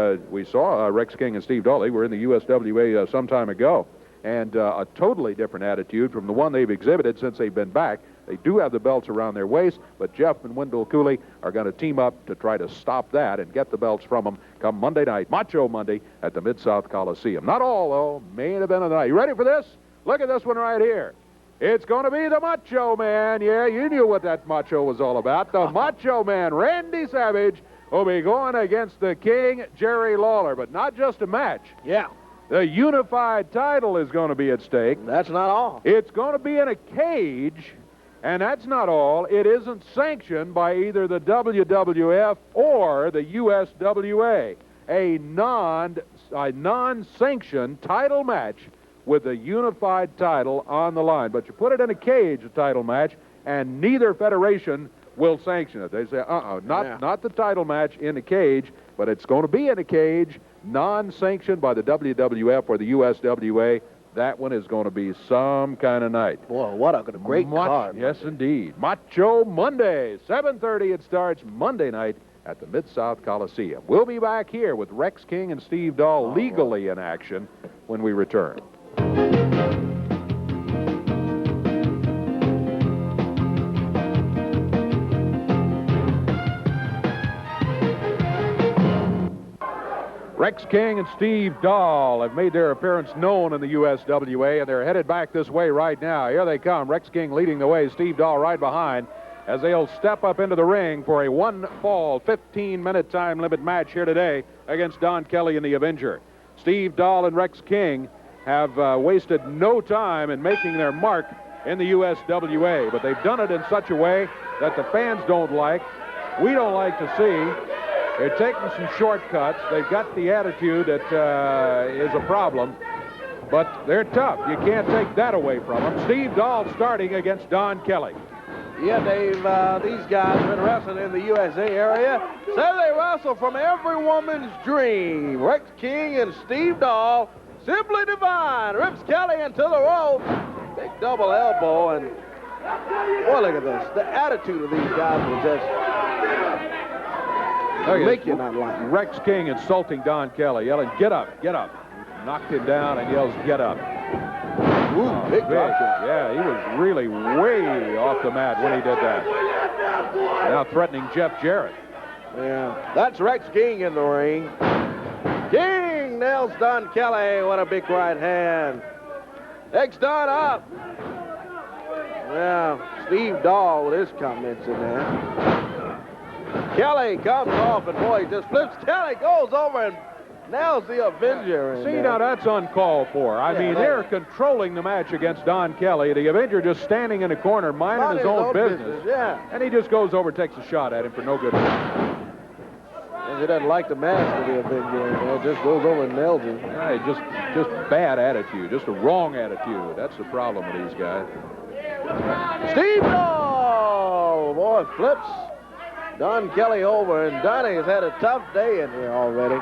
saw Rex King and Steve Dahl, they were in the USWA some time ago. And a totally different attitude from the one they've exhibited since they've been back. They do have the belts around their waist, but Jeff and Wendell Cooley are going to team up to try to stop that and get the belts from them come Monday night, Macho Monday, at the Mid-South Coliseum. Not all, though. Main event of the night. You ready for this? Look at this one right here. It's going to be the Macho Man. Yeah, you knew what that Macho was all about. The Macho Man, Randy Savage, will be going against the King, Jerry Lawler. But not just a match. Yeah. The unified title is going to be at stake. That's not all. It's going to be in a cage. And that's not all. It isn't sanctioned by either the WWF or the USWA. A non-sanctioned title match with a unified title on the line. But you put it in a cage, a title match, and neither federation will sanction it. They say, not the title match in a cage, but it's going to be in a cage, non-sanctioned by the WWF or the USWA. That one is going to be some kind of night. Boy, what a great card. Yes, indeed. Macho Monday, 7:30 it starts Monday night at the Mid-South Coliseum. We'll be back here with Rex King and Steve Dahl legally in action when we return. Rex King and Steve Dahl have made their appearance known in the USWA, and they're headed back this way right now. Here they come. Rex King leading the way, Steve Dahl right behind, as they'll step up into the ring for a one-fall, 15-minute time limit match here today against Don Kelly and the Avenger. Steve Dahl and Rex King have wasted no time in making their mark in the USWA, but they've done it in such a way that the fans don't like, we don't like to see. They're taking some shortcuts. They've got the attitude that is a problem, but they're tough. You can't take that away from them. Steve Dahl starting against Don Kelly. Yeah, Dave, these guys have been wrestling in the USA area. Say they wrestle from every woman's dream. Rex King and Steve Dahl, Simply Devine, rips Kelly into the rope. Big double elbow, and boy, look at this. The attitude of these guys will just make you not like him. Rex King insulting Don Kelly, yelling, "Get up, get up." Knocked him down and yells, "Get up." Ooh, big drop kick. Yeah, he was really way off the mat when he did that. Now threatening Jeff Jarrett. Yeah, that's Rex King in the ring. King nails Don Kelly. What a big right hand. Takes Don up. Yeah, Steve Dahl with his comments in there. Kelly comes off, and boy, he just flips. Kelly goes over and nails the Avenger. See, now that's uncalled for. I mean, they're controlling the match against Don Kelly. The Avenger just standing in the corner, minding his own business. Yeah. And he just goes over, takes a shot at him for no good reason. He doesn't like the mask of the Avenger. It just goes over and nails him. Yeah, just bad attitude, just a wrong attitude. That's the problem with these guys. Steve Dahl, boy, flips Don Kelly over, and Donnie has had a tough day in here already.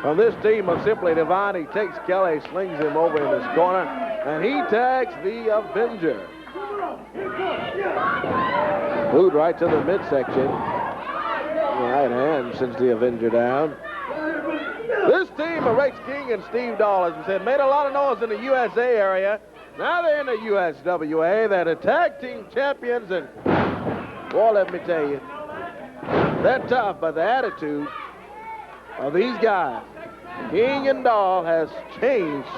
From this team of Simply Devine, he takes Kelly, slings him over in his corner, and he tags the Avenger. Moved right to the midsection. Right hand sends the Avenger down. This team of Rex King and Steve Dahl, as we said, made a lot of noise in the USA area. Now they're in the USWA. They're the tag team champions, and boy, let me tell you, they're tough, but the attitude of these guys, King and Dahl, has changed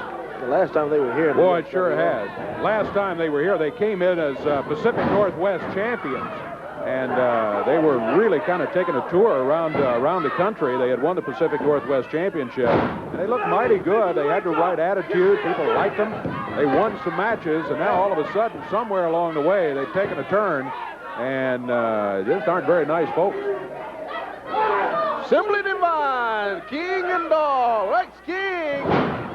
the last time they were here. Boy, it sure has. Last time they were here, they came in as Pacific Northwest champions. And they were really kind of taking a tour around the country. They had won the Pacific Northwest Championship. And they looked mighty good. They had the right attitude. People liked them. They won some matches. And now all of a sudden, somewhere along the way, they've taken a turn. And just aren't very nice folks. Simply Divine, King and Dahl, Rex King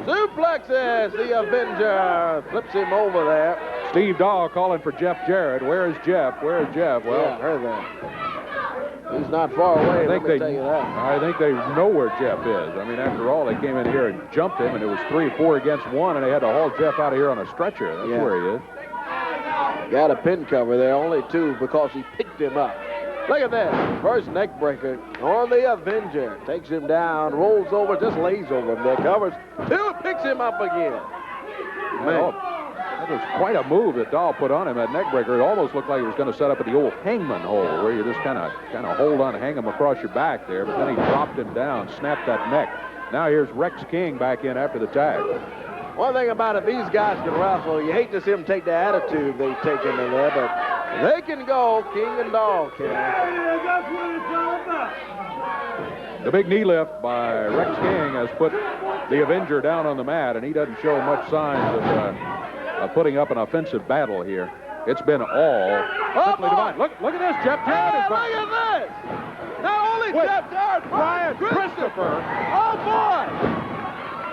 suplexes the Avenger, flips him over there. Steve Dahl calling for Jeff Jarrett. Where is Jeff? Where is Jeff? Well, yeah, I heard that. He's not far away, let me tell you that. I think they know where Jeff is. I mean, after all, they came in here and jumped him, and it was 3-4 against 1, and they had to haul Jeff out of here on a stretcher. That's where he is. Got a pin cover there, only 2 because he picked him up. Look at that. First neck breaker on the Avenger. Takes him down, rolls over, just lays over him there. Covers 2, picks him up again. Man. That was quite a move that Dahl put on him, that neck breaker. It almost looked like he was going to set up at the old hangman hole, where you just kind of hold on, hang him across your back there, but then he dropped him down, snapped that neck. Now here's Rex King back in after the tag. One thing about it, these guys can wrestle. You hate to see them take the attitude they take into there, but they can go. King and Dahl can. The big knee lift by Rex King has put the Avenger down on the mat, and he doesn't show much signs of putting up an offensive battle here. It's been all Simply Divine. Look at this, Jeff Jarrett. Look at this. Not only Jeff Jarrett, Brian Christopher. Oh, boy.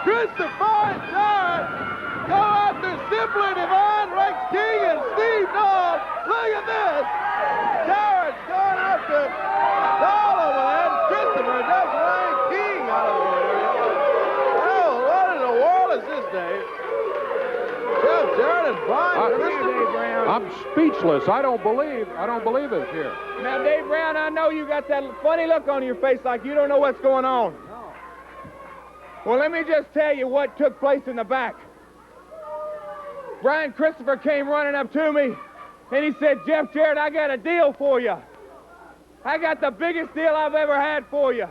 Christopher and Jarrett go after Simply Divine, Rex King, and Steve Dahl. Look at this. Jarrett's going after Dahl over there. Christopher just ran King out of the area. Oh, what in the world is this, Dave? Jeff Jarrett and Brian Christopher. I'm speechless. I don't believe it here. Now, Dave Brown, I know you got that funny look on your face like you don't know what's going on. Well, let me just tell you what took place in the back. Brian Christopher came running up to me, and he said, Jeff Jarrett, I got a deal for you. I got the biggest deal I've ever had for you.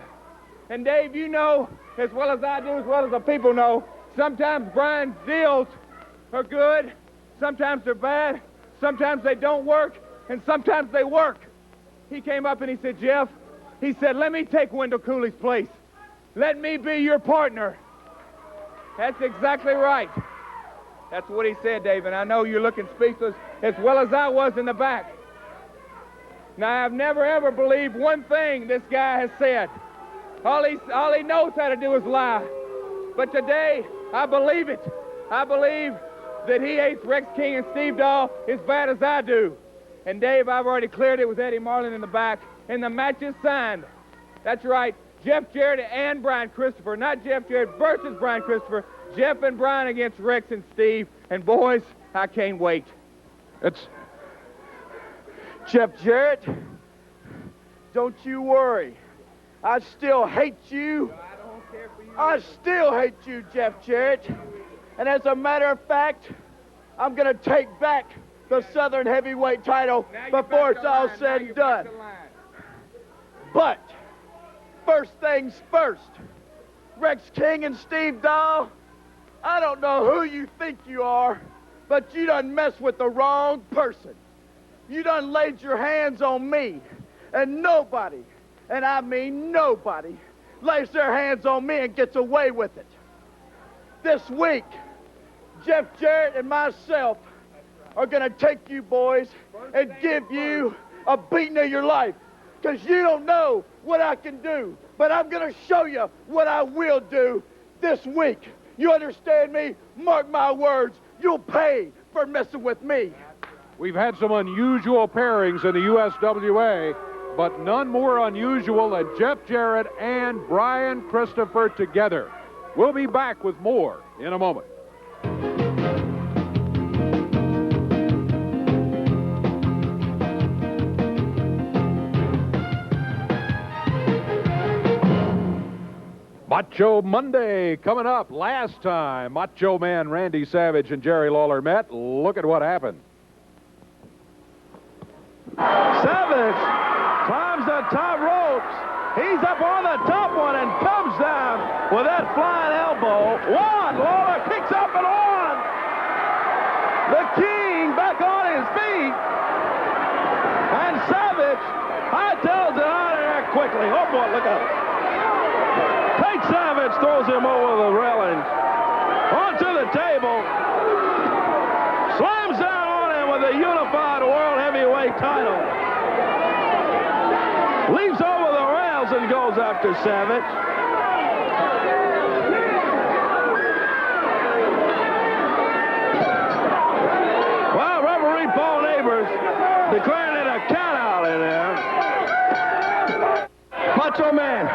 And, Dave, you know, as well as I do, as well as the people know, sometimes Brian's deals are good, sometimes they're bad, sometimes they don't work, and sometimes they work. He came up and he said, Jeff, he said, let me take Wendell Cooley's place. Let me be your partner. That's exactly right. That's what he said, Dave, and I know you're looking speechless as well as I was in the back. Now, I've never, ever believed one thing this guy has said. All he knows how to do is lie. But today, I believe it. I believe that he hates Rex King and Steve Dahl as bad as I do. And, Dave, I've already cleared it with Eddie Marlin in the back, and the match is signed. That's right. Jeff Jarrett and Brian Christopher, not Jeff Jarrett versus Brian Christopher. Jeff and Brian against Rex and Steve. And, boys, I can't wait. It's Jeff Jarrett, don't you worry. I still hate you. I don't care for you. I still hate you, Jeff Jarrett. And as a matter of fact, I'm going to take back the Southern Heavyweight title before it's all said and done. But first things first, Rex King and Steve Dahl, I don't know who you think you are, but you done messed with the wrong person. You done laid your hands on me, and nobody, and I mean nobody, lays their hands on me and gets away with it. This week, Jeff Jarrett and myself are going to take you boys and give you a beating of your life, because you don't know what I can do, but I'm going to show you what I will do this week. You understand me? Mark my words, you'll pay for messing with me. We've had some unusual pairings in the USWA, but none more unusual than Jeff Jarrett and Brian Christopher together. We'll be back with more in a moment. Macho Monday coming up. Last time Macho Man Randy Savage and Jerry Lawler met, look at what happened. Savage climbs the top ropes. He's up on the top one and comes down with that flying elbow. Lawler kicks up and on. The King back on his feet. And Savage hightails it out of there quickly. Oh boy, look out. Tate Savage throws him over the railings. Onto the table. Slams down on him with the unified World Heavyweight title. Leaps over the rails and goes after Savage. Well, referee Paul Neighbors declaring it a count out in there. Macho Man.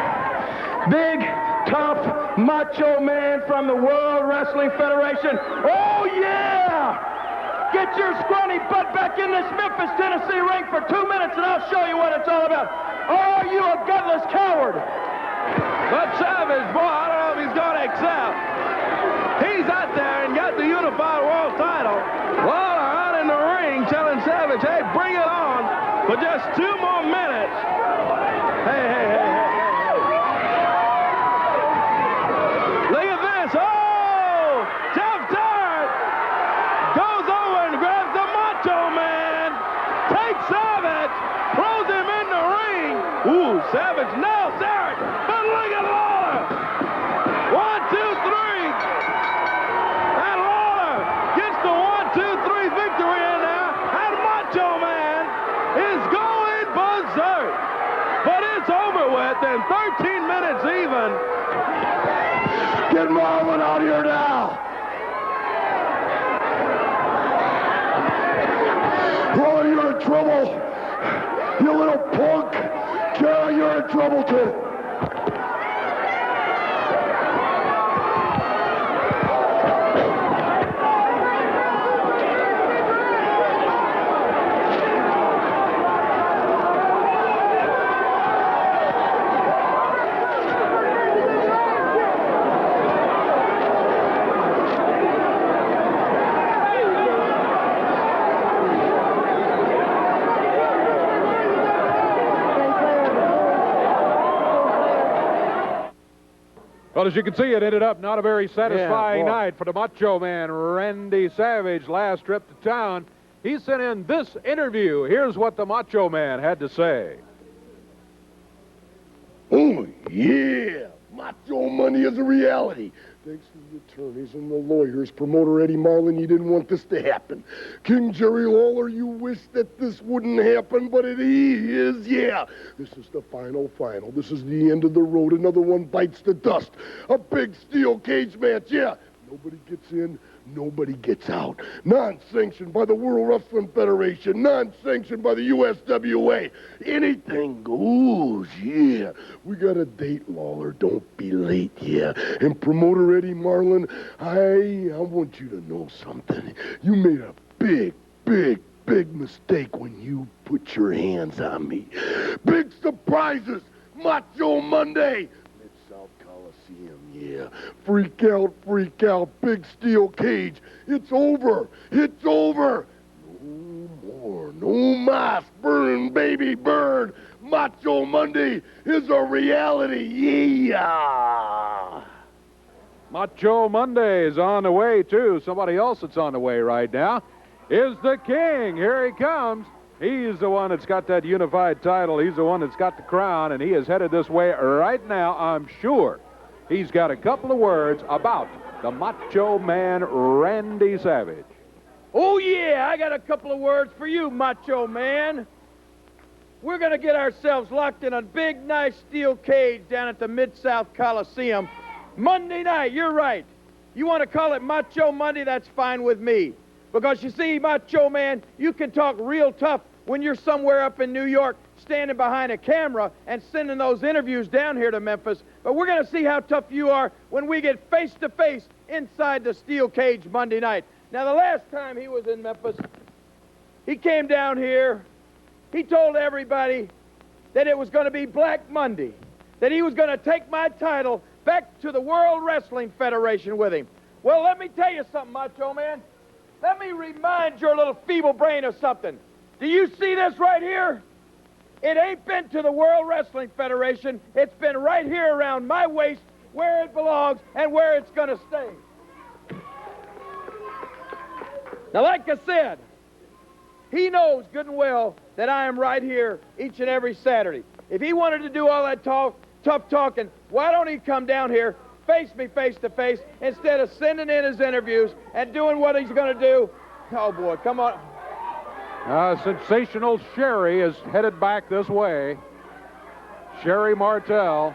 Big, tough, macho man from the World Wrestling Federation. Oh, yeah! Get your scrawny butt back in this Memphis, Tennessee ring for 2 minutes, and I'll show you what it's all about. Are you a gutless coward? But Savage, boy, I don't know if he's going to accept. He's out there and got the unified world title. Lawler out in the ring telling Savage, hey, bring it on for just 2 more minutes. Hey. Look at this. Oh! Jeff Jarrett goes over and grabs the Macho Man. Takes Savage. Throws him in the ring. Ooh, Savage nails Jarrett. But look at Lawler. 1, 2, 3. And Lawler gets the 1, 2, 3 victory in there. And Macho Man is going berserk. But it's over with in 13 minutes even. Get Marlon out here now. Boy, you're in trouble. You little punk. Jerry, you're in trouble too. Well, as you can see, it ended up not a very satisfying night for the Macho Man, Randy Savage. Last trip to town, he sent in this interview. Here's what the Macho Man had to say. Oh, yeah. Macho Monday is a reality. Thanks to the attorneys and the lawyers, promoter Eddie Marlin, you didn't want this to happen. King Jerry Lawler, you wish that this wouldn't happen, but it is, yeah. This is the final. This is the end of the road. Another one bites the dust. A big steel cage match, yeah. Nobody gets in, nobody gets out. Non-sanctioned by the World Wrestling Federation. Non-sanctioned by the USWA. Anything goes, yeah. We got a date, Lawler. Don't be late, yeah. And promoter Eddie Marlin, I want you to know something. You made a big mistake when you put your hands on me. Big surprises. Macho Monday. Mid-South Coliseum. Damn yeah. Freak out, big steel cage. It's over. It's over. No more. No mas. Burn, baby, burn. Macho Monday is a reality. Yeah. Macho Monday is on the way, too. Somebody else that's on the way right now is the King. Here he comes. He's the one that's got that unified title. He's the one that's got the crown, and he is headed this way right now. I'm sure he's got a couple of words about the Macho Man, Randy Savage. Oh, yeah, I got a couple of words for you, Macho Man. We're going to get ourselves locked in a big, nice steel cage down at the Mid-South Coliseum Monday night. You're right. You want to call it Macho Monday, that's fine with me. Because you see, Macho Man, you can talk real tough when you're somewhere up in New York standing behind a camera and sending those interviews down here to Memphis. But we're going to see how tough you are when we get face-to-face inside the steel cage Monday night. Now, the last time he was in Memphis, he came down here. He told everybody that it was going to be Black Monday, that he was going to take my title back to the World Wrestling Federation with him. Well, let me tell you something, Macho Man. Let me remind your little feeble brain of something. Do you see this right here? It ain't been to the World Wrestling Federation. It's been right here around my waist where it belongs and where it's going to stay. Now, like I said, he knows good and well that I am right here each and every Saturday. If he wanted to do all that tough talking, why don't he come down here, face me face to face, instead of sending in his interviews and doing what he's going to do? Oh, boy, come on. Sensational Sherry is headed back this way. Sherri Martel.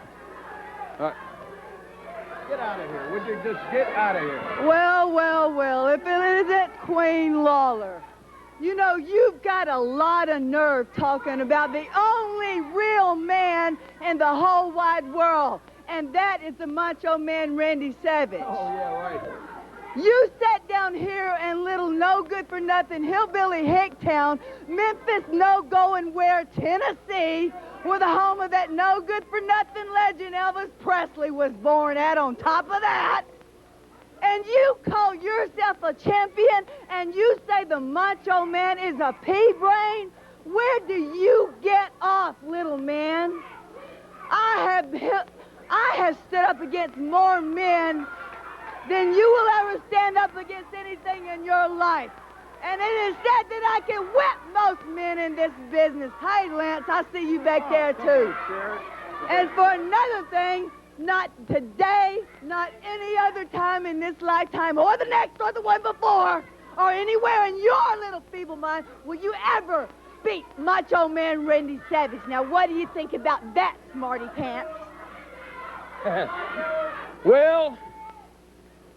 Get out of here. Would you just get out of here? Well, if it isn't Queen Lawler. You know, you've got a lot of nerve talking about the only real man in the whole wide world, and that is the Macho Man, Randy Savage. Oh, yeah, right. You sat down here in little no-good-for-nothing hillbilly Hicktown, Memphis no-going-where, Tennessee, where the home of that no-good-for-nothing legend Elvis Presley was born at on top of that. And you call yourself a champion, and you say the Macho Man is a pea-brain? Where do you get off, little man? I have stood up against more men than you will ever stand up against anything in your life. And it is said that I can whip most men in this business. Hey, Lance, I see you back there, too. And for another thing, not today, not any other time in this lifetime, or the next, or the one before, or anywhere in your little feeble mind will you ever beat Macho Man Randy Savage. Now, what do you think about that, smarty pants? Well,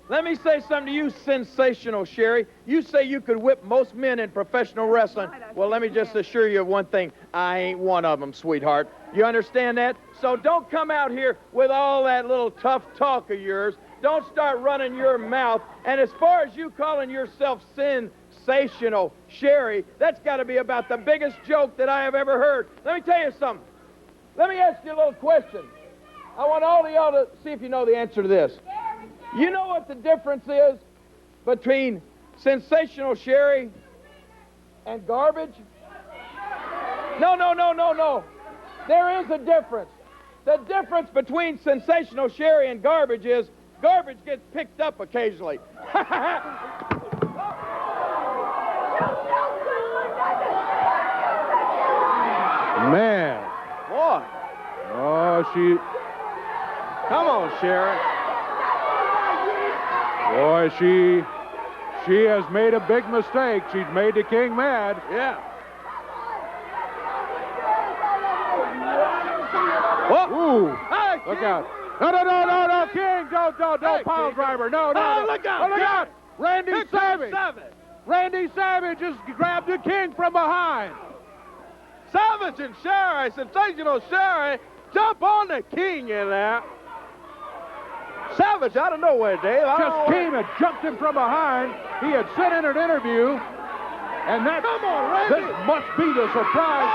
let me say something to you, Sensational Sherry. You say you could whip most men in professional wrestling. Well, let me just assure you of one thing. I ain't one of them, sweetheart. You understand that? So don't come out here with all that little tough talk of yours. Don't start running your mouth. And as far as you calling yourself Sensational Sherry, that's got to be about the biggest joke that I have ever heard. Let me tell you something. Let me ask you a little question. I want all of y'all to see if you know the answer to this. You know what the difference is between Sensational Sherry and garbage? No. There is a difference. The difference between Sensational Sherry and garbage is garbage gets picked up occasionally. Man. Boy. Oh, she... Come on, Sherry. Boy, she has made a big mistake. She's made the King mad. Yeah. Ooh. Hey, Look King. out. No, King, don't Hey, pile King. driver. No. Look out, Oh, look King. out. Randy Here comes Savage. Savage. Randy Savage just grabbed the King from behind. Savage and Sherry, Sensational Sherry, jump on the King in there. Savage out of nowhere, Dave. Just came and jumped him from behind. He had sent in an interview, and that Come on, Randy. this must be the surprise.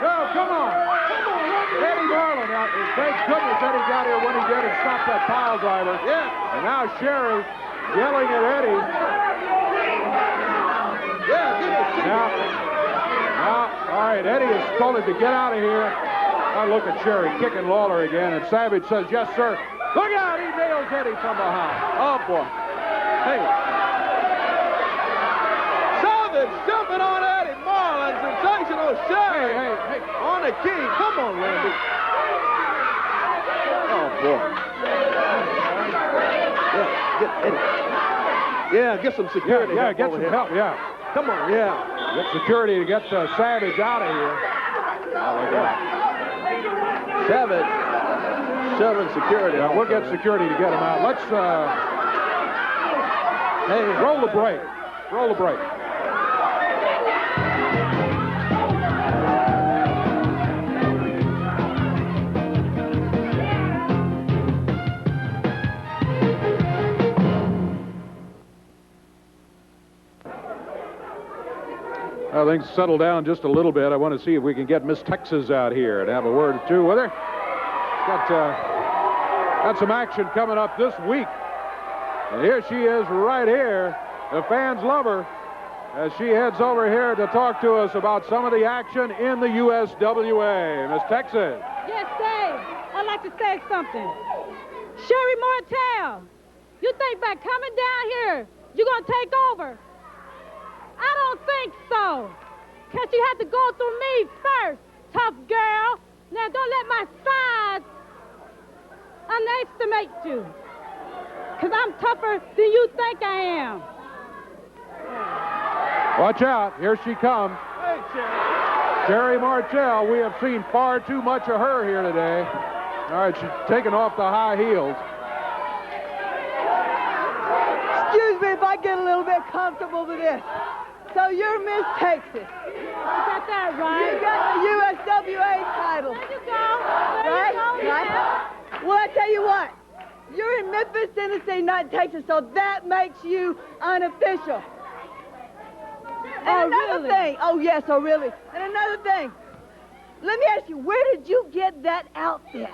Oh, come on. Come on. Eddie Marlin. Now, thank goodness Eddie got here when he did and stopped that pile driver. Yeah. And now Sherri yelling at Eddie. Yeah, get the secret. Now, all right, Eddie has told him to get out of here. Now look at Sherri kicking Lawler again, and Savage says, yes, sir. Look out, he nails Eddie from behind. Oh, boy. Hey. Savage jumping on Eddie Marlin. Sensational Sherry. Hey. On the key. Come on, Randy. Oh, boy. Yeah, get Eddie. Yeah, get some security. Yeah, get some help, yeah. Come on, yeah. Get security to get Savage out of here. Savage shoving security. Yeah, we'll get security to get him out. Let's, hey, roll the break. Roll the break. Things settle down just a little bit. I want to see if we can get Miss Texas out here and have a word or two with her. Got some action coming up this week. And here she is right here. The fans love her as she heads over here to talk to us about some of the action in the USWA. Miss Texas. Yes, Dave. I'd like to say something. Sherri Martel, you think by coming down here, you're going to take over? I don't think so. Because you have to go through me first, tough girl. Now, don't let my size underestimate you. Because I'm tougher than you think I am. Watch out. Here she comes. Hey, Sherri. Sherri Martel. We have seen far too much of her here today. All right, she's taking off the high heels. Excuse me if I get a little bit comfortable with this. So you're Miss Texas. You got that right. You got the USWA title. There you go. There you go. Right? Well, I tell you what. You're in Memphis, Tennessee, not Texas, so that makes you unofficial. And another thing. Oh, yes, oh, really. And another thing. Let me ask you, where did you get that outfit?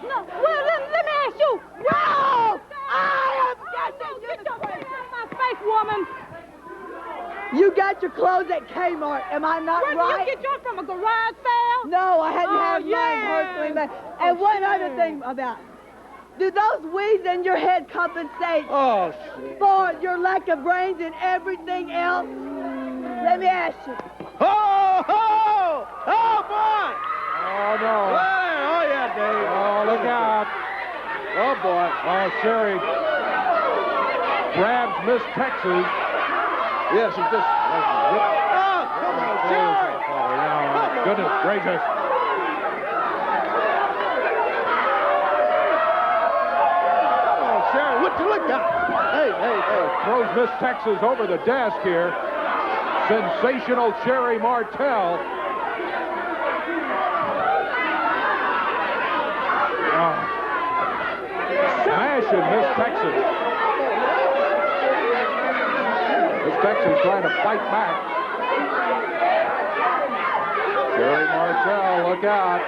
No, well, let me ask you. Whoa! I have got to get your face out of my face, woman. You got your clothes at Kmart, am I not right? Where did you get yours from, a garage sale? No, I hadn't had mine personally made. And one other thing about, do those weeds in your head compensate for your lack of brains and everything else? Let me ask you. Oh, boy! Oh, no. Oh, yeah, Dave. Oh, look out. Oh, boy. Oh, Sherri grabs Miss Texas. Yeah, she just... Oh, come on, Sherri! Oh, goodness gracious. Oh, Sherri, what you look at? Hey. Throws Miss Texas over the desk here. Sensational Sherri Martel. Smashing Miss Texas. Miss Texas trying to fight back. Sherri Martel, look out.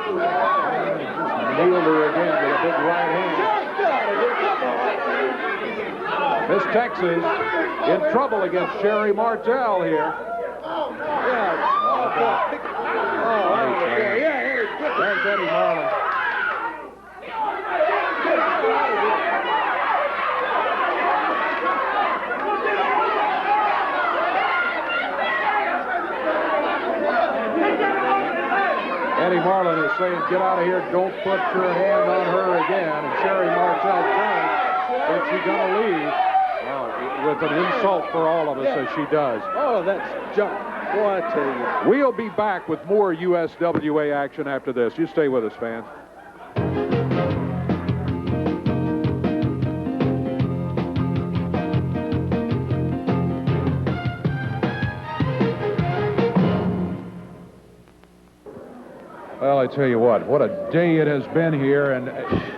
Just nailed her again with a big right hand. Miss Texas in trouble against Sherri Martel here. There's Eddie Marlin. Eddie Marlin is saying, get out of here, don't put your hand on her again. And Sherri Martel turns, is she going to leave? With an insult for all of us, as she does. Oh, that's junk. Boy, I tell you. We'll be back with more USWA action after this. You stay with us, fans. Well, I tell you what a day it has been here, and,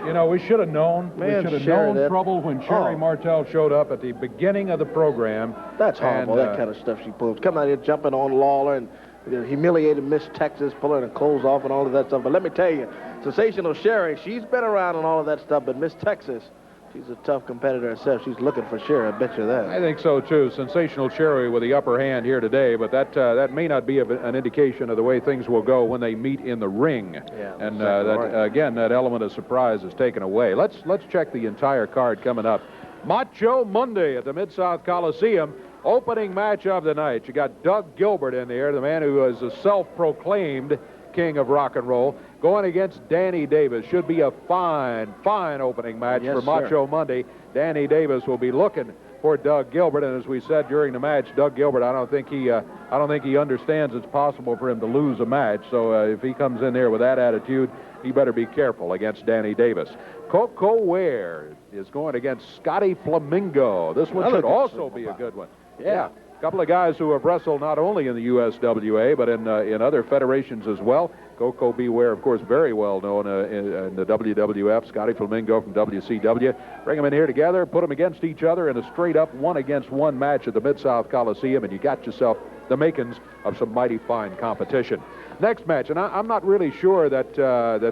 you know, we should have known. Man, we should have Sherri, known trouble when Sherri Martel showed up at the beginning of the program. That's horrible, that kind of stuff she pulls. Come out here jumping on Lawler and humiliated Miss Texas, pulling her clothes off and all of that stuff. But let me tell you, Sensational Sherry, she's been around and all of that stuff, but Miss Texas, she's a tough competitor herself. She's looking for Sherry, I bet you that. I think so, too. Sensational Sherry with the upper hand here today, but that may not be an indication of the way things will go when they meet in the ring. Yeah, and right. again, that element of surprise is taken away. Let's check the entire card coming up. Macho Monday at the Mid-South Coliseum. Opening match of the night. You got Doug Gilbert in there, the man who is a self-proclaimed king of rock and roll, going against Danny Davis. Should be a fine opening match for Macho Monday. Danny Davis will be looking for Doug Gilbert, and as we said during the match, Doug Gilbert, I don't think he understands it's possible for him to lose a match. So if he comes in there with that attitude, he better be careful against Danny Davis. Coco Ware is going against Scotty Flamingo. This one should also be a good one. Yeah. A couple of guys who have wrestled not only in the USWA, but in other federations as well. Coco Beware, of course, very well known in the WWF. Scotty Flamingo from WCW. Bring them in here together, put them against each other in a straight-up one-against-one match at the Mid-South Coliseum, and you got yourself the makings of some mighty fine competition. Next match, and I'm not really sure that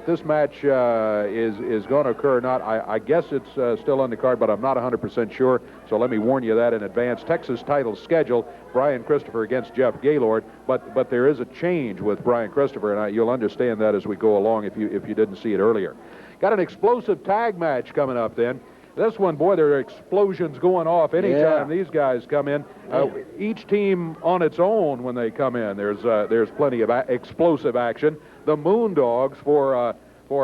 this match is going to occur or not. I guess it's still on the card, but I'm not 100% sure, so let me warn you that in advance. Texas title schedule, Brian Christopher against Jeff Gaylord, but there is a change with Brian Christopher, and you'll understand that as we go along if you didn't see it earlier. Got an explosive tag match coming up then. This one, boy, there are explosions going off anytime these guys come in. Each team on its own when they come in. There's plenty of explosive action. The Moondogs for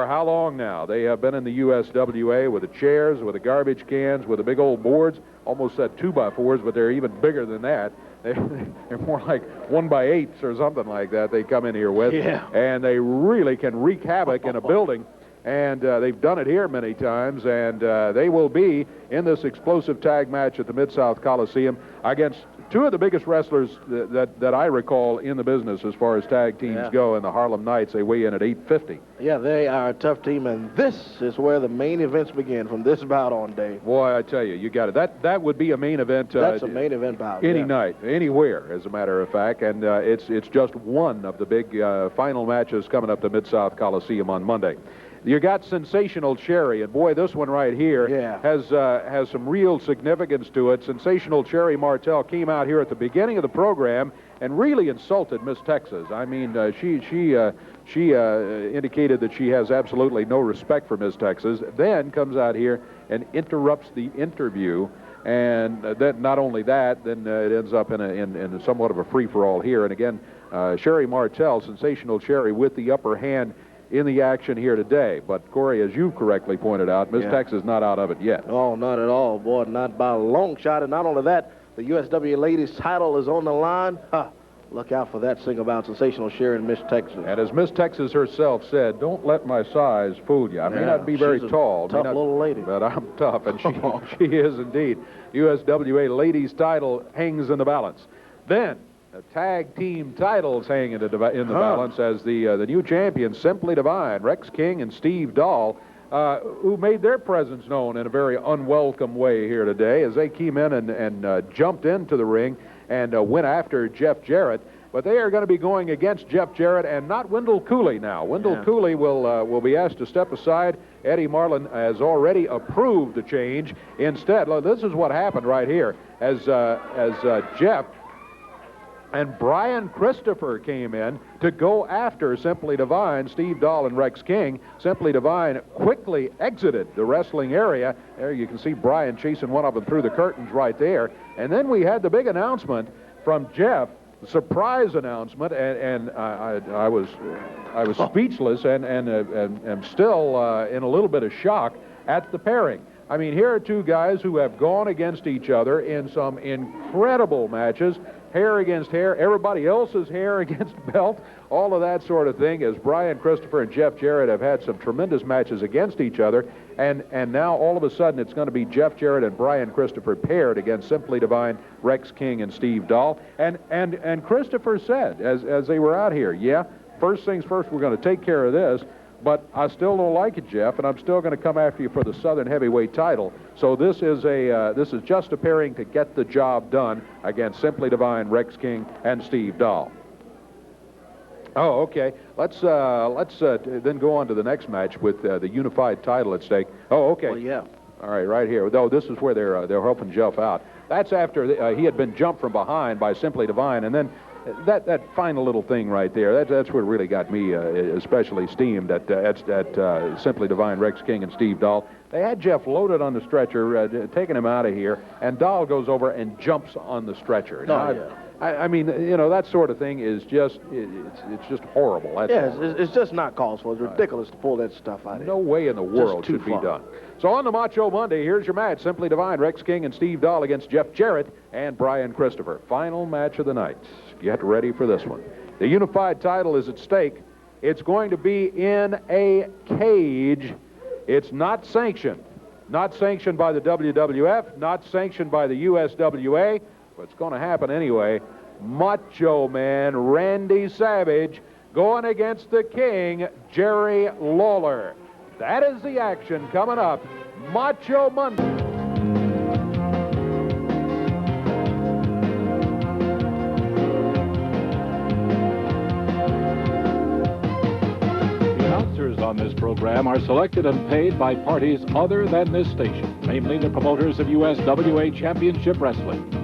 how long now? They have been in the USWA with the chairs, with the garbage cans, with the big old boards. Almost said 2x4s, but they're even bigger than that. They're more like 1x8s or something like that they come in here with. Yeah. And they really can wreak havoc in a building. And they've done it here many times, and they will be in this explosive tag match at the Mid-South Coliseum against two of the biggest wrestlers that I recall in the business as far as tag teams go, in the Harlem Knights. They weigh in at 850. Yeah, they are a tough team, and this is where the main events begin from this bout on, Dave. Boy, I tell you, you got it. That would be a main event. That's a main event bout. Any night, anywhere, as a matter of fact, and it's just one of the big final matches coming up to Mid-South Coliseum on Monday. You got Sensational Sherry, and boy, this one right here has some real significance to it. Sensational Sherri Martel came out here at the beginning of the program and really insulted Miss Texas. I mean, she indicated that she has absolutely no respect for Miss Texas. Then comes out here and interrupts the interview, and then not only that, then it ends up in somewhat of a free-for-all here. And again, Sherri Martel, Sensational Sherry, with the upper hand in the action here today. But, Corey, as you correctly pointed out, Miss Texas not out of it yet. Oh, not at all, boy, not by a long shot. And not only that, the USWA ladies title is on the line. Look out for that thing about Sensational Sherry and Miss Texas. And as Miss Texas herself said, don't let my size fool you. I may not be very tall. Tough little lady. But I'm tough, and she is indeed. USWA ladies title hangs in the balance. Then, the tag team titles hang in the balance as the new champions, Simply Devine, Rex King and Steve Dahl, who made their presence known in a very unwelcome way here today as they came in and jumped into the ring and went after Jeff Jarrett. But they are going to be going against Jeff Jarrett and not Wendell Cooley now. Wendell Cooley will be asked to step aside. Eddie Marlin has already approved the change. Instead, this is what happened right here as Jeff and Brian Christopher came in to go after Simply Devine, Steve Dahl, and Rex King. Simply Devine quickly exited the wrestling area. There you can see Brian chasing one of them through the curtains right there. And then we had the big announcement from Jeff, the surprise announcement, and I was speechless and am still in a little bit of shock at the pairing. I mean, here are two guys who have gone against each other in some incredible matches. Hair against hair, everybody else's hair against belt, all of that sort of thing, as Brian Christopher and Jeff Jarrett have had some tremendous matches against each other, and now all of a sudden it's going to be Jeff Jarrett and Brian Christopher paired against Simply Devine, Rex King, and Steve Dahl. And Christopher said, as they were out here, first things first, we're going to take care of this, but I still don't like it, Jeff, and I'm still going to come after you for the Southern Heavyweight title. So this is just a pairing to get the job done against Simply Devine, Rex King, and Steve Dahl. Oh, okay. Let's then go on to the next match with the unified title at stake. Oh, okay. Well, yeah. All right, right here. Though this is where they're helping Jeff out. That's after he had been jumped from behind by Simply Divine, and then that final little thing right there. That's what really got me especially steamed at Simply Divine, Rex King, and Steve Dahl. They had Jeff loaded on the stretcher, taking him out of here, and Dahl goes over and jumps on the stretcher. I mean, you know, that sort of thing is just, it's just horrible. It's just not called for. It's ridiculous to pull that stuff out of No way in the world should be done. So on the Macho Monday, here's your match. Simply Divine, Rex King, and Steve Dahl against Jeff Jarrett and Brian Christopher. Final match of the night. Get ready for this one. The unified title is at stake. It's going to be in a cage. It's not sanctioned. Not sanctioned by the WWF, not sanctioned by the USWA. But it's going to happen anyway. Macho Man Randy Savage going against the King, Jerry Lawler. That is the action coming up. Macho Monday. The announcers on this program are selected and paid by parties other than this station, mainly the promoters of USWA Championship Wrestling.